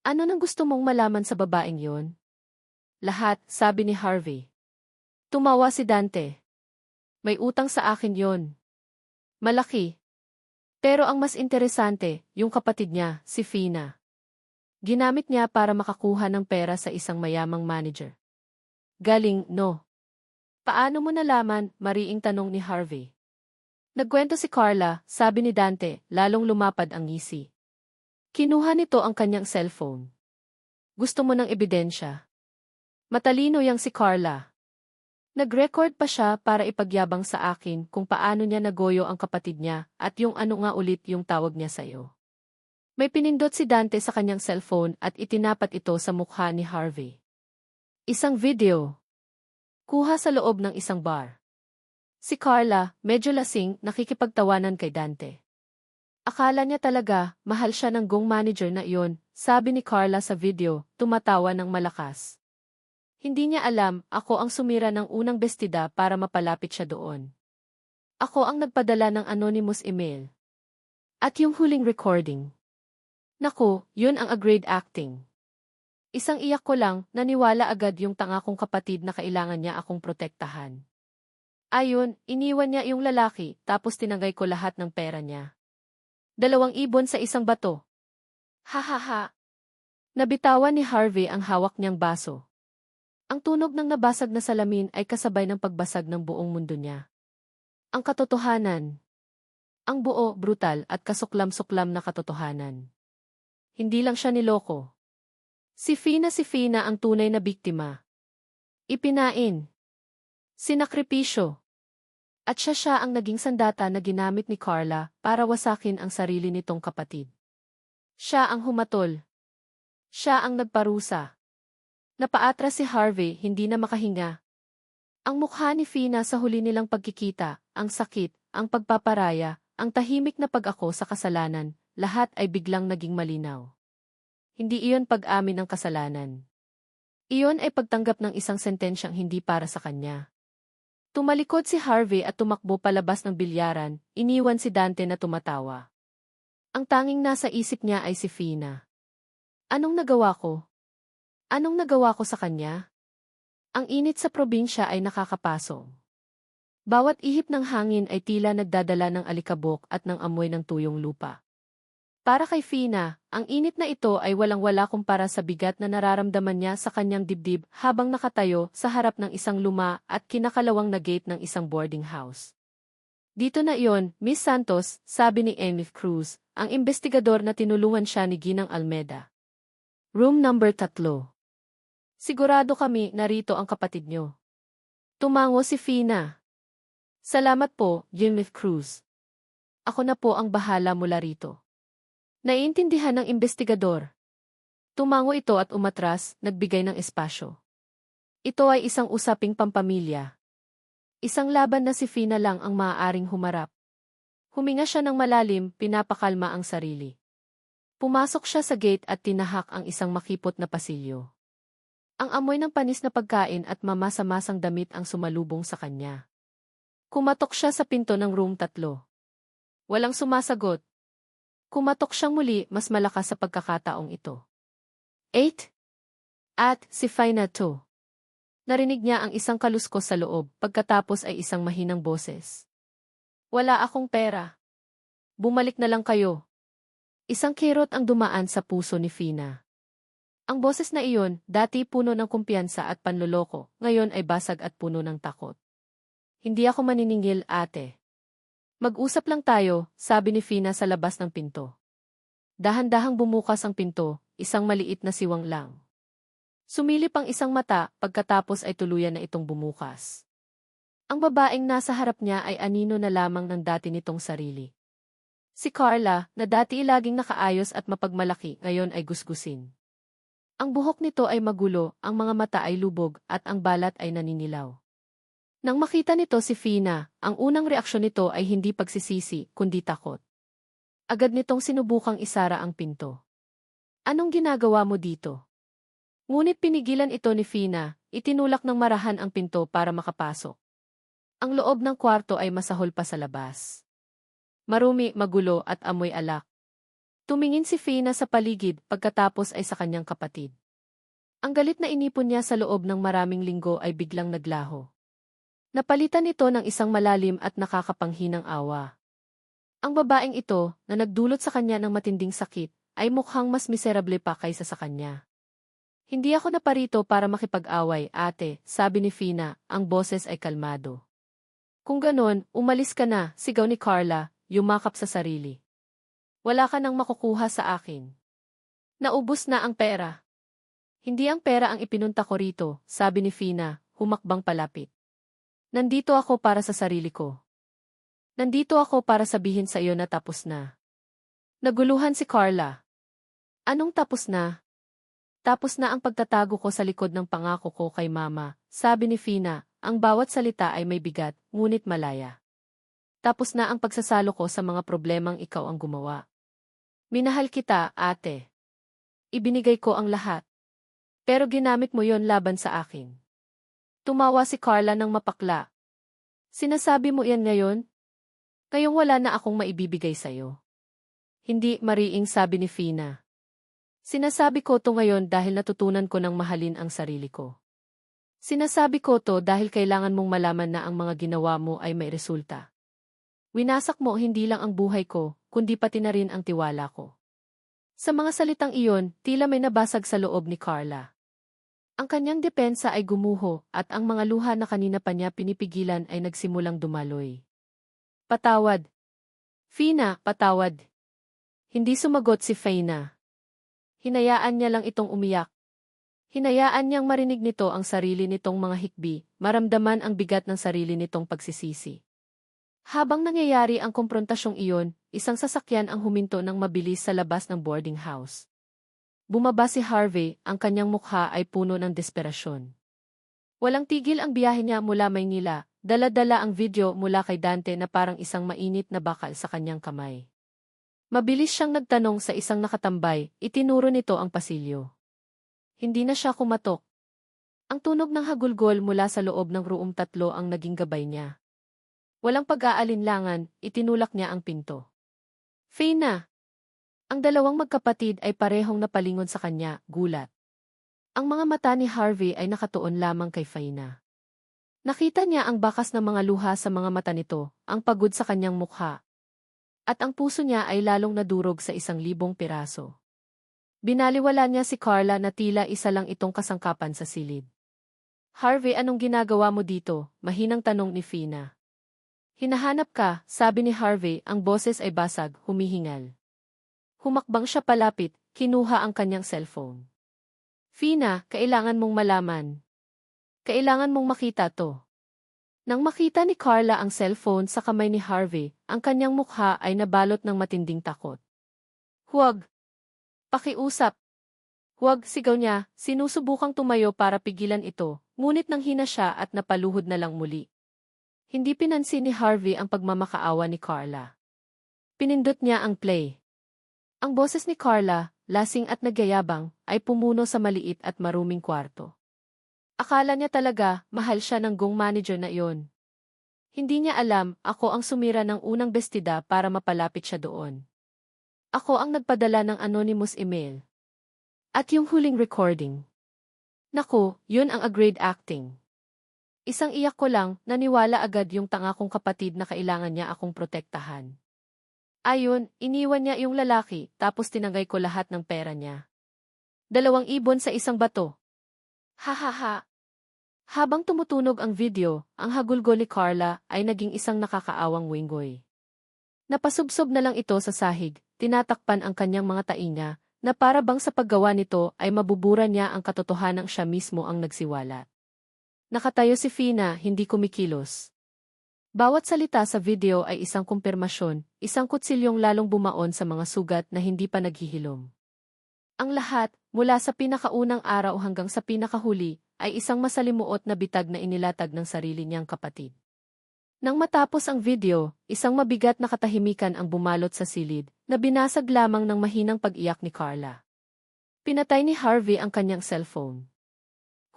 "Ano nang gusto mong malaman sa babaeng yon?" "Lahat," sabi ni Harvey. Tumawa si Dante. "May utang sa akin yon. Malaki. Pero ang mas interesante, yung kapatid niya, si Fina. Ginamit niya para makakuha ng pera sa isang mayamang manager." "Galing, no?" "Paano mo nalaman?" mariing tanong ni Harvey. Nagkwento si Carla, sabi ni Dante, lalong lumapad ang ngisi. Kinuha nito ang kanyang cellphone. "Gusto mo ng ebidensya?" Matalino yang si Carla. Nag-record pa siya para ipagyabang sa akin kung paano niya nagoyo ang kapatid niya at yung ano nga ulit yung tawag niya sa'yo. May pinindot si Dante sa kanyang cellphone at itinapat ito sa mukha ni Harvey. Isang video. Kuha sa loob ng isang bar. Si Carla, medyo lasing, nakikipagtawanan kay Dante. Akala niya talaga, mahal siya ng gong manager na iyon, sabi ni Carla sa video, tumatawa ng malakas. Hindi niya alam, ako ang sumira ng unang bestida para mapalapit siya doon. Ako ang nagpadala ng anonymous email. At yung huling recording. Naku, yun ang a-grade acting. Isang iyak ko lang, naniwala agad yung tanga kong kapatid na kailangan niya akong protektahan. Ayun, iniwan niya yung lalaki, tapos tinangay ko lahat ng pera niya. 2 ibon sa isang bato. Ha. Nabitawan ni Harvey ang hawak niyang baso. Ang tunog ng nabasag na salamin ay kasabay ng pagbasag ng buong mundo niya. Ang katotohanan. Ang buo, brutal at kasuklam-suklam na katotohanan. Hindi lang siya niloko. Si Fina ang tunay na biktima. Ipinain. Sinakripisyo. At siya ang naging sandata na ginamit ni Carla para wasakin ang sarili nitong kapatid. Siya ang humatol. Siya ang nagparusa. Napaatras si Harvey, hindi na makahinga. Ang mukha ni Fina sa huli nilang pagkikita, ang sakit, ang pagpaparaya, ang tahimik na pag-ako sa kasalanan, lahat ay biglang naging malinaw. Hindi iyon pag-amin ng kasalanan. Iyon ay pagtanggap ng isang sentensyang hindi para sa kanya. Tumalikod si Harvey at tumakbo palabas ng bilyaran, iniwan si Dante na tumatawa. Ang tanging nasa isip niya ay si Fina. Anong nagawa ko? Anong nagawa ko sa kanya? Ang init sa probinsya ay nakakapasong. Bawat ihip ng hangin ay tila nagdadala ng alikabok at ng amoy ng tuyong lupa. Para kay Fina, ang init na ito ay walang-wala kumpara sa bigat na nararamdaman niya sa kanyang dibdib habang nakatayo sa harap ng isang luma at kinakalawang na gate ng isang boarding house. Dito na iyon, Miss Santos, sabi ni Emif Cruz, ang investigador na tinulungan siya ni Ginang Almeda. Room number 3. Sigurado kami narito ang kapatid niyo. Tumango si Fina. Salamat po, Emif Cruz. Ako na po ang bahala mula rito. Naiintindihan ng investigador. Tumango ito at umatras, nagbigay ng espasyo. Ito ay isang usaping pampamilya. Isang laban na si Fina lang ang maaaring humarap. Huminga siya ng malalim, pinapakalma ang sarili. Pumasok siya sa gate at tinahak ang isang makipot na pasilyo. Ang amoy ng panis na pagkain at mamasa-masang damit ang sumalubong sa kanya. Kumatok siya sa pinto ng room 3. Walang sumasagot. Kumatok siyang muli, mas malakas sa pagkakataong ito. 8. At si Fina to. Narinig niya ang isang kaluskos sa loob, pagkatapos ay isang mahinang boses. Wala akong pera. Bumalik na lang kayo. Isang kirot ang dumaan sa puso ni Fina. Ang boses na iyon, dati puno ng kumpiyansa at panloloko, ngayon ay basag at puno ng takot. Hindi ako maniningil, ate. Mag-usap lang tayo, sabi ni Fina sa labas ng pinto. Dahan-dahang bumukas ang pinto, isang maliit na siwang lang. Sumilip ang isang mata, pagkatapos ay tuluyan na itong bumukas. Ang babaeng nasa harap niya ay anino na lamang ng dati nitong sarili. Si Carla, na dati laging nakaayos at mapagmalaki, ngayon ay gusgusin. Ang buhok nito ay magulo, ang mga mata ay lubog, at ang balat ay naninilaw. Nang makita nito si Fina, ang unang reaksyon nito ay hindi pagsisisi, kundi takot. Agad nitong sinubukang isara ang pinto. Anong ginagawa mo dito? Ngunit pinigilan ito ni Fina, itinulak ng marahan ang pinto para makapasok. Ang loob ng kwarto ay masahol pa sa labas. Marumi, magulo at amoy alak. Tumingin si Fina sa paligid pagkatapos ay sa kanyang kapatid. Ang galit na inipon niya sa loob ng maraming linggo ay biglang naglaho. Napalitan ito ng isang malalim at nakakapanghinang awa. Ang babaeng ito, na nagdulot sa kanya ng matinding sakit, ay mukhang mas miserable pa kaysa sa kanya. Hindi ako naparito para makipag-away, ate, sabi ni Fina, ang boses ay kalmado. Kung ganon, umalis ka na, sigaw ni Carla, yumakap sa sarili. Wala ka nang makukuha sa akin. Naubos na ang pera. Hindi ang pera ang ipinunta ko rito, sabi ni Fina, humakbang palapit. Nandito ako para sa sarili ko. Nandito ako para sabihin sa iyo na tapos na. Naguluhan si Carla. Anong tapos na? Tapos na ang pagtatago ko sa likod ng pangako ko kay mama, sabi ni Fina, ang bawat salita ay may bigat, ngunit malaya. Tapos na ang pagsasalo ko sa mga problemang ikaw ang gumawa. Minahal kita, ate. Ibinigay ko ang lahat. Pero ginamit mo yon laban sa akin. Tumawa si Carla ng mapakla. Sinasabi mo yan ngayon? Ngayong wala na akong maibibigay sa'yo. Hindi, mariing, sabi ni Fina. Sinasabi ko to ngayon dahil natutunan ko ng mahalin ang sarili ko. Sinasabi ko to dahil kailangan mong malaman na ang mga ginawa mo ay may resulta. Winasak mo hindi lang ang buhay ko, kundi pati na rin ang tiwala ko. Sa mga salitang iyon, tila may nabasag sa loob ni Carla. Ang kanyang depensa ay gumuho at ang mga luha na kanina pa niya pinipigilan ay nagsimulang dumaloy. Patawad. Fina, patawad. Hindi sumagot si Fina. Hinayaan niya lang itong umiyak. Hinayaan niyang marinig nito ang sarili nitong mga hikbi, maramdaman ang bigat ng sarili nitong pagsisisi. Habang nangyayari ang komprontasyong iyon, isang sasakyan ang huminto ng mabilis sa labas ng boarding house. Bumaba si Harvey, ang kanyang mukha ay puno ng desperasyon. Walang tigil ang biyahe niya mula Maynila, dala-dala ang video mula kay Dante na parang isang mainit na bakal sa kanyang kamay. Mabilis siyang nagtanong sa isang nakatambay, itinuro nito ang pasilyo. Hindi na siya kumatok. Ang tunog ng hagulgol mula sa loob ng room 3 ang naging gabay niya. Walang pag-aalinlangan, itinulak niya ang pinto. Fina! Ang dalawang magkapatid ay parehong napalingon sa kanya, gulat. Ang mga mata ni Harvey ay nakatuon lamang kay Fina. Nakita niya ang bakas ng mga luha sa mga mata nito, ang pagod sa kanyang mukha. At ang puso niya ay lalong nadurog sa 1,000 piraso. Binaliwala niya si Carla na tila isa lang itong kasangkapan sa silid. Harvey, anong ginagawa mo dito? Mahinang tanong ni Fina. Hinahanap ka, sabi ni Harvey, ang boses ay basag, humihingal. Humakbang siya palapit, kinuha ang kanyang cellphone. Fina, kailangan mong malaman. Kailangan mong makita to. Nang makita ni Carla ang cellphone sa kamay ni Harvey, ang kanyang mukha ay nabalot ng matinding takot. Huwag! Pakiusap! Huwag, sigaw niya, sinusubukang tumayo para pigilan ito, ngunit nanghina siya at napaluhod na lang muli. Hindi pinansin ni Harvey ang pagmamakaawa ni Carla. Pinindot niya ang play. Ang boses ni Carla, lasing at nagyayabang, ay pumuno sa maliit at maruming kwarto. Akala niya talaga, mahal siya ng gong manager na iyon. Hindi niya alam, ako ang sumira ng unang bestida para mapalapit siya doon. Ako ang nagpadala ng anonymous email. At yung huling recording. Naku, yun ang a-grade acting. Isang iyak ko lang, naniwala agad yung tanga kong kapatid na kailangan niya akong protektahan. Ayun, iniwan niya yung lalaki, tapos tinangay ko lahat ng pera niya. 2 ibon sa isang bato. Ha. Habang tumutunog ang video, ang hagulgol ni Carla ay naging isang nakakaawang winggoy. Napasubsob na lang ito sa sahig, tinatakpan ang kanyang mga tainga, na para bang sa paggawa nito ay mabubura niya ang katotohanang siya mismo ang nagsiwalat. Nakatayo si Fina, hindi kumikilos. Bawat salita sa video ay isang kumpirmasyon, isang kutsilyong lalong bumaon sa mga sugat na hindi pa naghihilom. Ang lahat, mula sa pinakaunang araw hanggang sa pinakahuli, ay isang masalimuot na bitag na inilatag ng sarili niyang kapatid. Nang matapos ang video, isang mabigat na katahimikan ang bumalot sa silid, na binasag lamang ng mahinang pag-iyak ni Carla. Pinatay ni Harvey ang kanyang cellphone.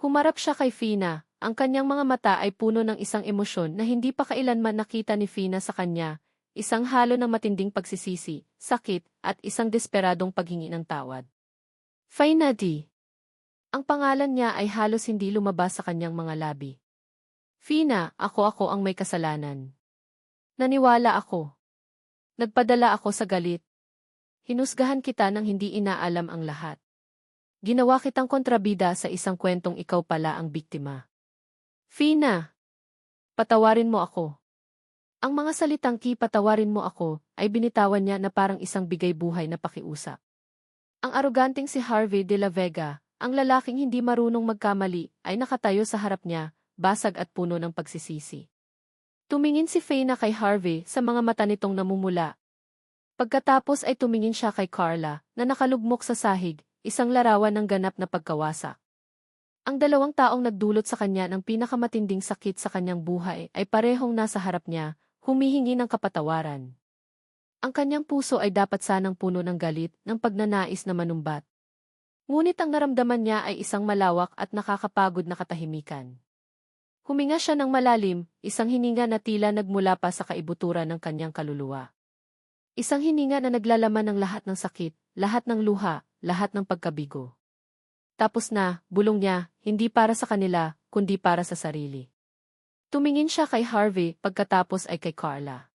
Humarap siya kay Fina, ang kanyang mga mata ay puno ng isang emosyon na hindi pa kailanman nakita ni Fina sa kanya, isang halo ng matinding pagsisisi, sakit, at isang desperadong paghingi ng tawad. Fina D. Ang pangalan niya ay halos hindi lumabas sa kanyang mga labi. Fina, ako ang may kasalanan. Naniwala ako. Nagpadala ako sa galit. Hinusgahan kita nang hindi inaalam ang lahat. Ginawa kitang kontrabida sa isang kwentong ikaw pala ang biktima. Fina, patawarin mo ako. Ang mga salitang patawarin mo ako ay binitawan niya na parang isang bigay buhay na pakiusap. Ang aroganteng si Harvey de la Vega, ang lalaking hindi marunong magkamali, ay nakatayo sa harap niya, basag at puno ng pagsisisi. Tumingin si Fina kay Harvey sa mga mata nitong namumula. Pagkatapos ay tumingin siya kay Carla, na nakalugmok sa sahig, isang larawan ng ganap na pagkawasak. Ang 2 taong nagdulot sa kanya ng pinakamatinding sakit sa kanyang buhay ay parehong nasa harap niya, humihingi ng kapatawaran. Ang kanyang puso ay dapat sanang puno ng galit, ng pagnanais na manumbat. Ngunit ang naramdaman niya ay isang malawak at nakakapagod na katahimikan. Huminga siya ng malalim, isang hininga na tila nagmula pa sa kaibuturan ng kanyang kaluluwa. Isang hininga na naglalaman ng lahat ng sakit, lahat ng luha, lahat ng pagkabigo. Tapos na, bulong niya, hindi para sa kanila, kundi para sa sarili. Tumingin siya kay Harvey, pagkatapos ay kay Carla.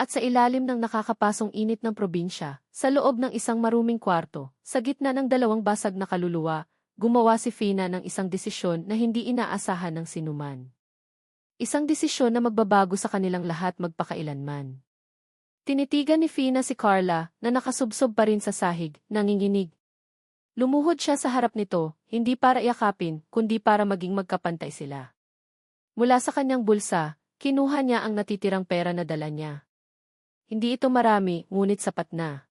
At sa ilalim ng nakakapasong init ng probinsya, sa loob ng isang maruming kwarto, sa gitna ng 2 basag na kaluluwa, gumawa si Fina ng isang desisyon na hindi inaasahan ng sinuman. Isang desisyon na magbabago sa kanilang lahat magpakailanman. Tinitigan ni Fina si Carla na nakasubsob pa rin sa sahig, nanginginig. Lumuhod siya sa harap nito, hindi para yakapin, kundi para maging magkapantay sila. Mula sa kanyang bulsa, kinuha niya ang natitirang pera na dala niya. Hindi ito marami, ngunit sapat na.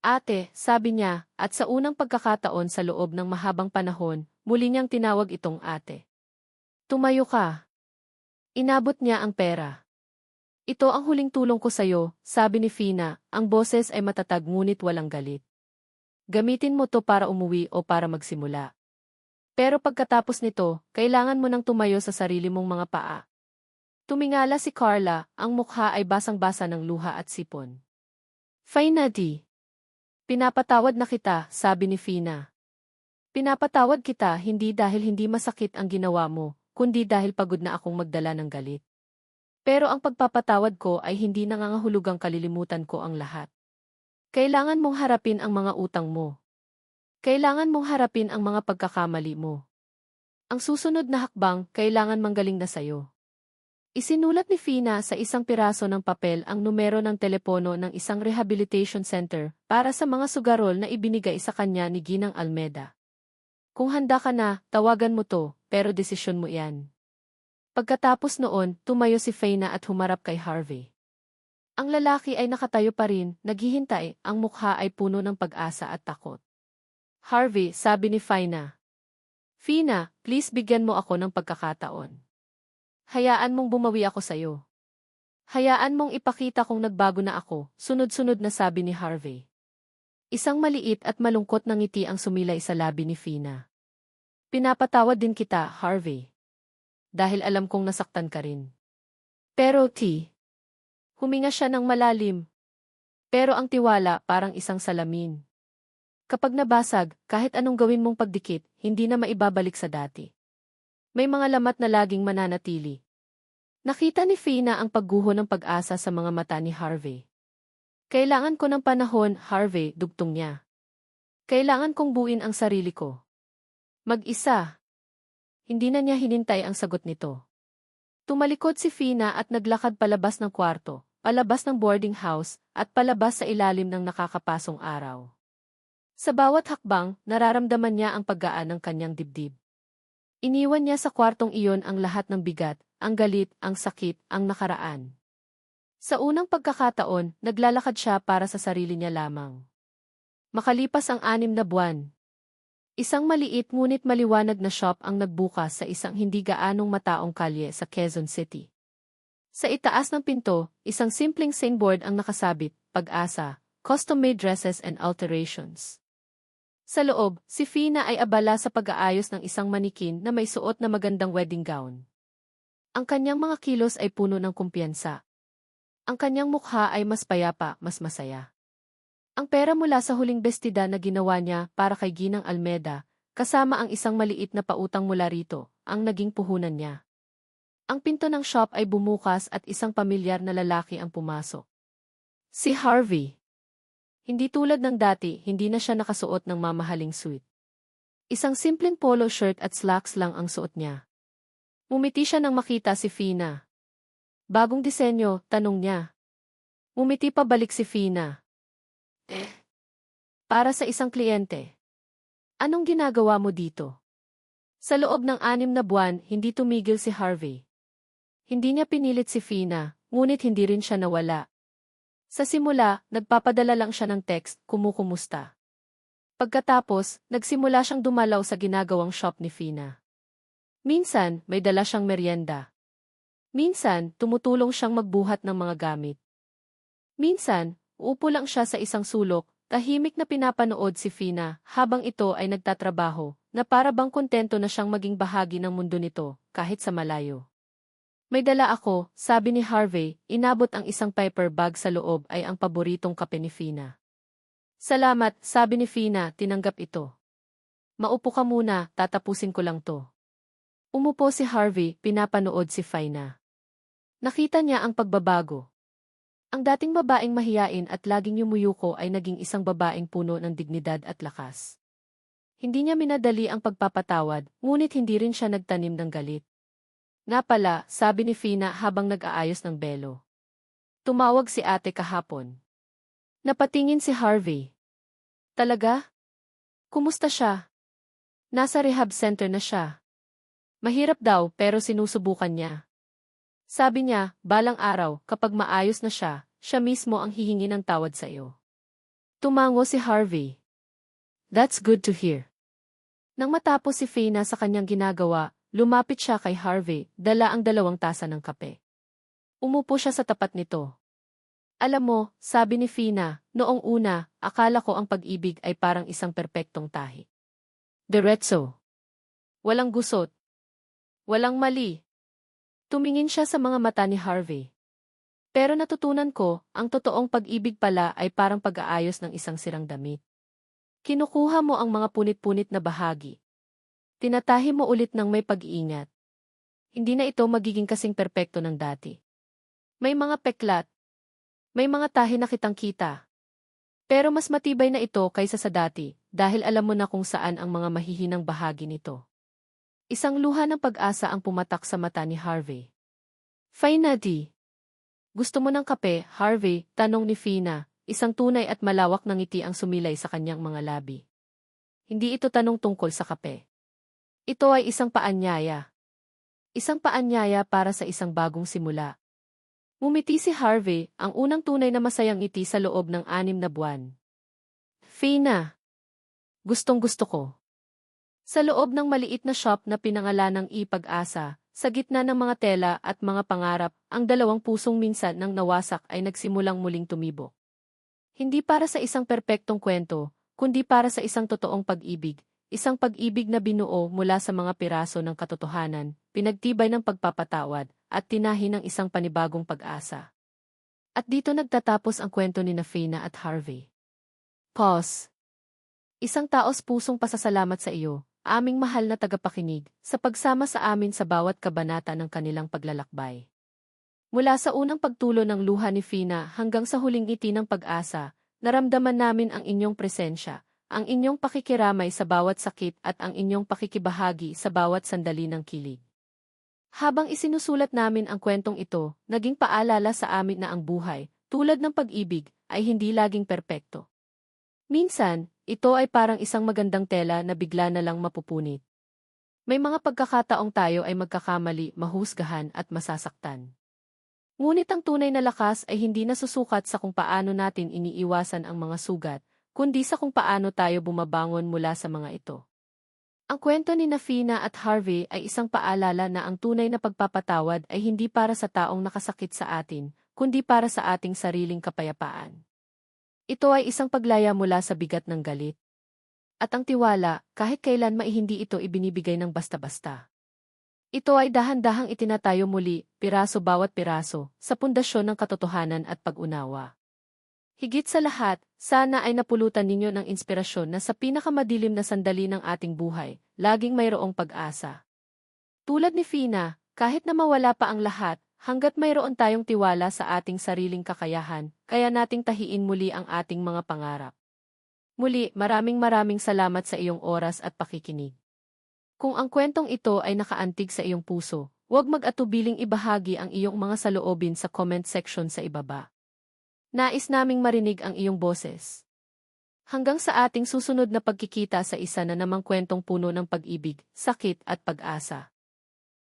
Ate, sabi niya, at sa unang pagkakataon sa loob ng mahabang panahon, muli niyang tinawag itong ate. Tumayo ka. Inabot niya ang pera. Ito ang huling tulong ko sa'yo, sabi ni Fina, ang boses ay matatag ngunit walang galit. Gamitin mo to para umuwi o para magsimula. Pero pagkatapos nito, kailangan mo nang tumayo sa sarili mong mga paa. Tumingala si Carla, ang mukha ay basang-basa ng luha at sipon. Fina di. Pinapatawad na kita, sabi ni Fina. Pinapatawad kita hindi dahil hindi masakit ang ginawa mo, kundi dahil pagod na akong magdala ng galit. Pero ang pagpapatawad ko ay hindi nangangahulugang kalilimutan ko ang lahat. Kailangan mong harapin ang mga utang mo. Kailangan mong harapin ang mga pagkakamali mo. Ang susunod na hakbang, kailangan manggaling na sayo. Isinulat ni Fina sa isang piraso ng papel ang numero ng telepono ng isang rehabilitation center para sa mga sugarol na ibinigay sa kanya ni Ginang Almeda. Kung handa ka na, tawagan mo to, pero desisyon mo yan. Pagkatapos noon, tumayo si Fina at humarap kay Harvey. Ang lalaki ay nakatayo pa rin, naghihintay, ang mukha ay puno ng pag-asa at takot. Harvey, sabi ni Fina. Fina, please bigyan mo ako ng pagkakataon. Hayaan mong bumawi ako sa'yo. Hayaan mong ipakita kong nagbago na ako, sunod-sunod na sabi ni Harvey. Isang maliit at malungkot na ngiti ang sumilay sa labi ni Fina. Pinapatawad din kita, Harvey. Dahil alam kong nasaktan ka rin. Pero huminga siya ng malalim. Pero ang tiwala parang isang salamin. Kapag nabasag, kahit anong gawin mong pagdikit, hindi na maibabalik sa dati. May mga lamat na laging mananatili. Nakita ni Fina ang pagguho ng pag-asa sa mga mata ni Harvey. Kailangan ko ng panahon, Harvey, dugtong niya. Kailangan kong buuin ang sarili ko. Mag-isa. Hindi na niya hinintay ang sagot nito. Tumalikod si Fina at naglakad palabas ng kwarto, palabas ng boarding house, at palabas sa ilalim ng nakakapasong araw. Sa bawat hakbang, nararamdaman niya ang paggaan ng kanyang dibdib. Iniwan niya sa kwartong iyon ang lahat ng bigat, ang galit, ang sakit, ang nakaraan. Sa unang pagkakataon, naglalakad siya para sa sarili niya lamang. Makalipas ang 6 na buwan. Isang maliit ngunit maliwanag na shop ang nagbukas sa isang hindi gaanong mataong kalye sa Quezon City. Sa itaas ng pinto, isang simpleng signboard ang nakasabit, Pag-asa, Custom-made dresses and alterations. Sa loob, si Fina ay abala sa pag-aayos ng isang manikin na may suot na magandang wedding gown. Ang kanyang mga kilos ay puno ng kumpiyansa. Ang kanyang mukha ay mas payapa, mas masaya. Ang pera mula sa huling bestida na ginawa niya para kay Ginang Almeda, kasama ang isang maliit na pautang mula rito, ang naging puhunan niya. Ang pinto ng shop ay bumukas at isang pamilyar na lalaki ang pumasok. Si Harvey. Hindi tulad ng dati, hindi na siya nakasuot ng mamahaling suit. Isang simpleng polo shirt at slacks lang ang suot niya. Ngumiti siya nang makita si Fina. Bagong disenyo, tanong niya. Ngumiti pabalik si Fina. Para sa isang kliyente. Anong ginagawa mo dito? Sa loob ng 6 na buwan, hindi tumigil si Harvey. Hindi niya pinilit si Fina, ngunit hindi rin siya nawala. Sa simula, nagpapadala lang siya ng text, kumukumusta. Pagkatapos, nagsimula siyang dumalaw sa ginagawang shop ni Fina. Minsan, may dala siyang merienda. Minsan, tumutulong siyang magbuhat ng mga gamit. Minsan, uupo lang siya sa isang sulok, tahimik na pinapanood si Fina habang ito ay nagtatrabaho, na para bang kontento na siyang maging bahagi ng mundo nito, kahit sa malayo. May dala ako, sabi ni Harvey, inabot ang isang paper bag sa loob ay ang paboritong kape ni Fina. Salamat, sabi ni Fina, tinanggap ito. Maupo ka muna, tatapusin ko lang to. Umupo si Harvey, pinapanood si Fina. Nakita niya ang pagbabago. Ang dating babaeng mahiyain at laging yumuyuko ay naging isang babaeng puno ng dignidad at lakas. Hindi niya minadali ang pagpapatawad, ngunit hindi rin siya nagtanim ng galit. Nga pala, sabi ni Fina habang nag-aayos ng belo. Tumawag si ate kahapon. Napatingin si Harvey. Talaga? Kumusta siya? Nasa rehab center na siya. Mahirap daw pero sinusubukan niya. Sabi niya, balang araw, kapag maayos na siya, siya mismo ang hihingi ng tawad sa iyo. Tumango si Harvey. That's good to hear. Nang matapos si Fina sa kanyang ginagawa, lumapit siya kay Harvey, dala ang 2 tasa ng kape. Umupo siya sa tapat nito. Alam mo, sabi ni Fina, noong una, akala ko ang pag-ibig ay parang isang perpektong tahi. Diretso. Walang gusot. Walang mali. Tumingin siya sa mga mata ni Harvey. Pero natutunan ko, ang totoong pag-ibig pala ay parang pag-aayos ng isang sirang damit. Kinukuha mo ang mga punit-punit na bahagi. Tinatahi mo ulit ng may pag-iingat. Hindi na ito magiging kasing perpekto ng dati. May mga peklat. May mga tahi na kitang-kita. Pero mas matibay na ito kaysa sa dati, dahil alam mo na kung saan ang mga mahihinang bahagi nito. Isang luha ng pag-asa ang pumatak sa mata ni Harvey. Fina di. Gusto mo ng kape, Harvey? Tanong ni Fina, isang tunay at malawak na ngiti ang sumilay sa kanyang mga labi. Hindi ito tanong tungkol sa kape. Ito ay isang paanyaya. Isang paanyaya para sa isang bagong simula. Ngumiti si Harvey, ang unang tunay na masayang ngiti sa loob ng 6 na buwan. Fina. Gustong-gusto ko. Sa loob ng maliit na shop na pinangalanang Ipag-asa, sa gitna ng mga tela at mga pangarap, ang 2 pusong minsan nang nawasak ay nagsimulang muling tumibok. Hindi para sa isang perpektong kwento, kundi para sa isang totoong pag-ibig, isang pag-ibig na binuo mula sa mga piraso ng katotohanan, pinagtibay ng pagpapatawad, at tinahi ng isang panibagong pag-asa. At dito nagtatapos ang kwento ni Fina at Harvey. Pause. Isang taos pusong pasasalamat sa iyo, aming mahal na tagapakinig, sa pagsama sa amin sa bawat kabanata ng kanilang paglalakbay. Mula sa unang pagtulo ng luha ni Fina hanggang sa huling ngiti ng pag-asa, naramdaman namin ang inyong presensya, ang inyong pakikiramay sa bawat sakit at ang inyong pakikibahagi sa bawat sandali ng kilig. Habang isinusulat namin ang kwentong ito, naging paalala sa amin na ang buhay, tulad ng pag-ibig, ay hindi laging perpekto. Minsan, ito ay parang isang magandang tela na bigla na lang mapupunit. May mga pagkakataong tayo ay magkakamali, mahusgahan at masasaktan. Ngunit ang tunay na lakas ay hindi nasusukat sa kung paano natin iniiwasan ang mga sugat, kundi sa kung paano tayo bumabangon mula sa mga ito. Ang kwento ni Fina at Harvey ay isang paalala na ang tunay na pagpapatawad ay hindi para sa taong nakasakit sa atin, kundi para sa ating sariling kapayapaan. Ito ay isang paglaya mula sa bigat ng galit. At ang tiwala, kahit kailan hindi ito ibinibigay ng basta-basta. Ito ay dahan-dahang itinatayo muli, piraso bawat piraso, sa pundasyon ng katotohanan at pag-unawa. Higit sa lahat, sana ay napulutan ninyo ng inspirasyon na sa pinakamadilim na sandali ng ating buhay, laging mayroong pag-asa. Tulad ni Fina, kahit na mawala pa ang lahat, hanggat mayroon tayong tiwala sa ating sariling kakayahan, kaya nating tahiin muli ang ating mga pangarap. Muli, maraming salamat sa iyong oras at pakikinig. Kung ang kwentong ito ay nakaantig sa iyong puso, huwag mag-atubiling ibahagi ang iyong mga saloobin sa comment section sa ibaba. Nais naming marinig ang iyong boses. Hanggang sa ating susunod na pagkikita sa isa na namang kwentong puno ng pag-ibig, sakit at pag-asa.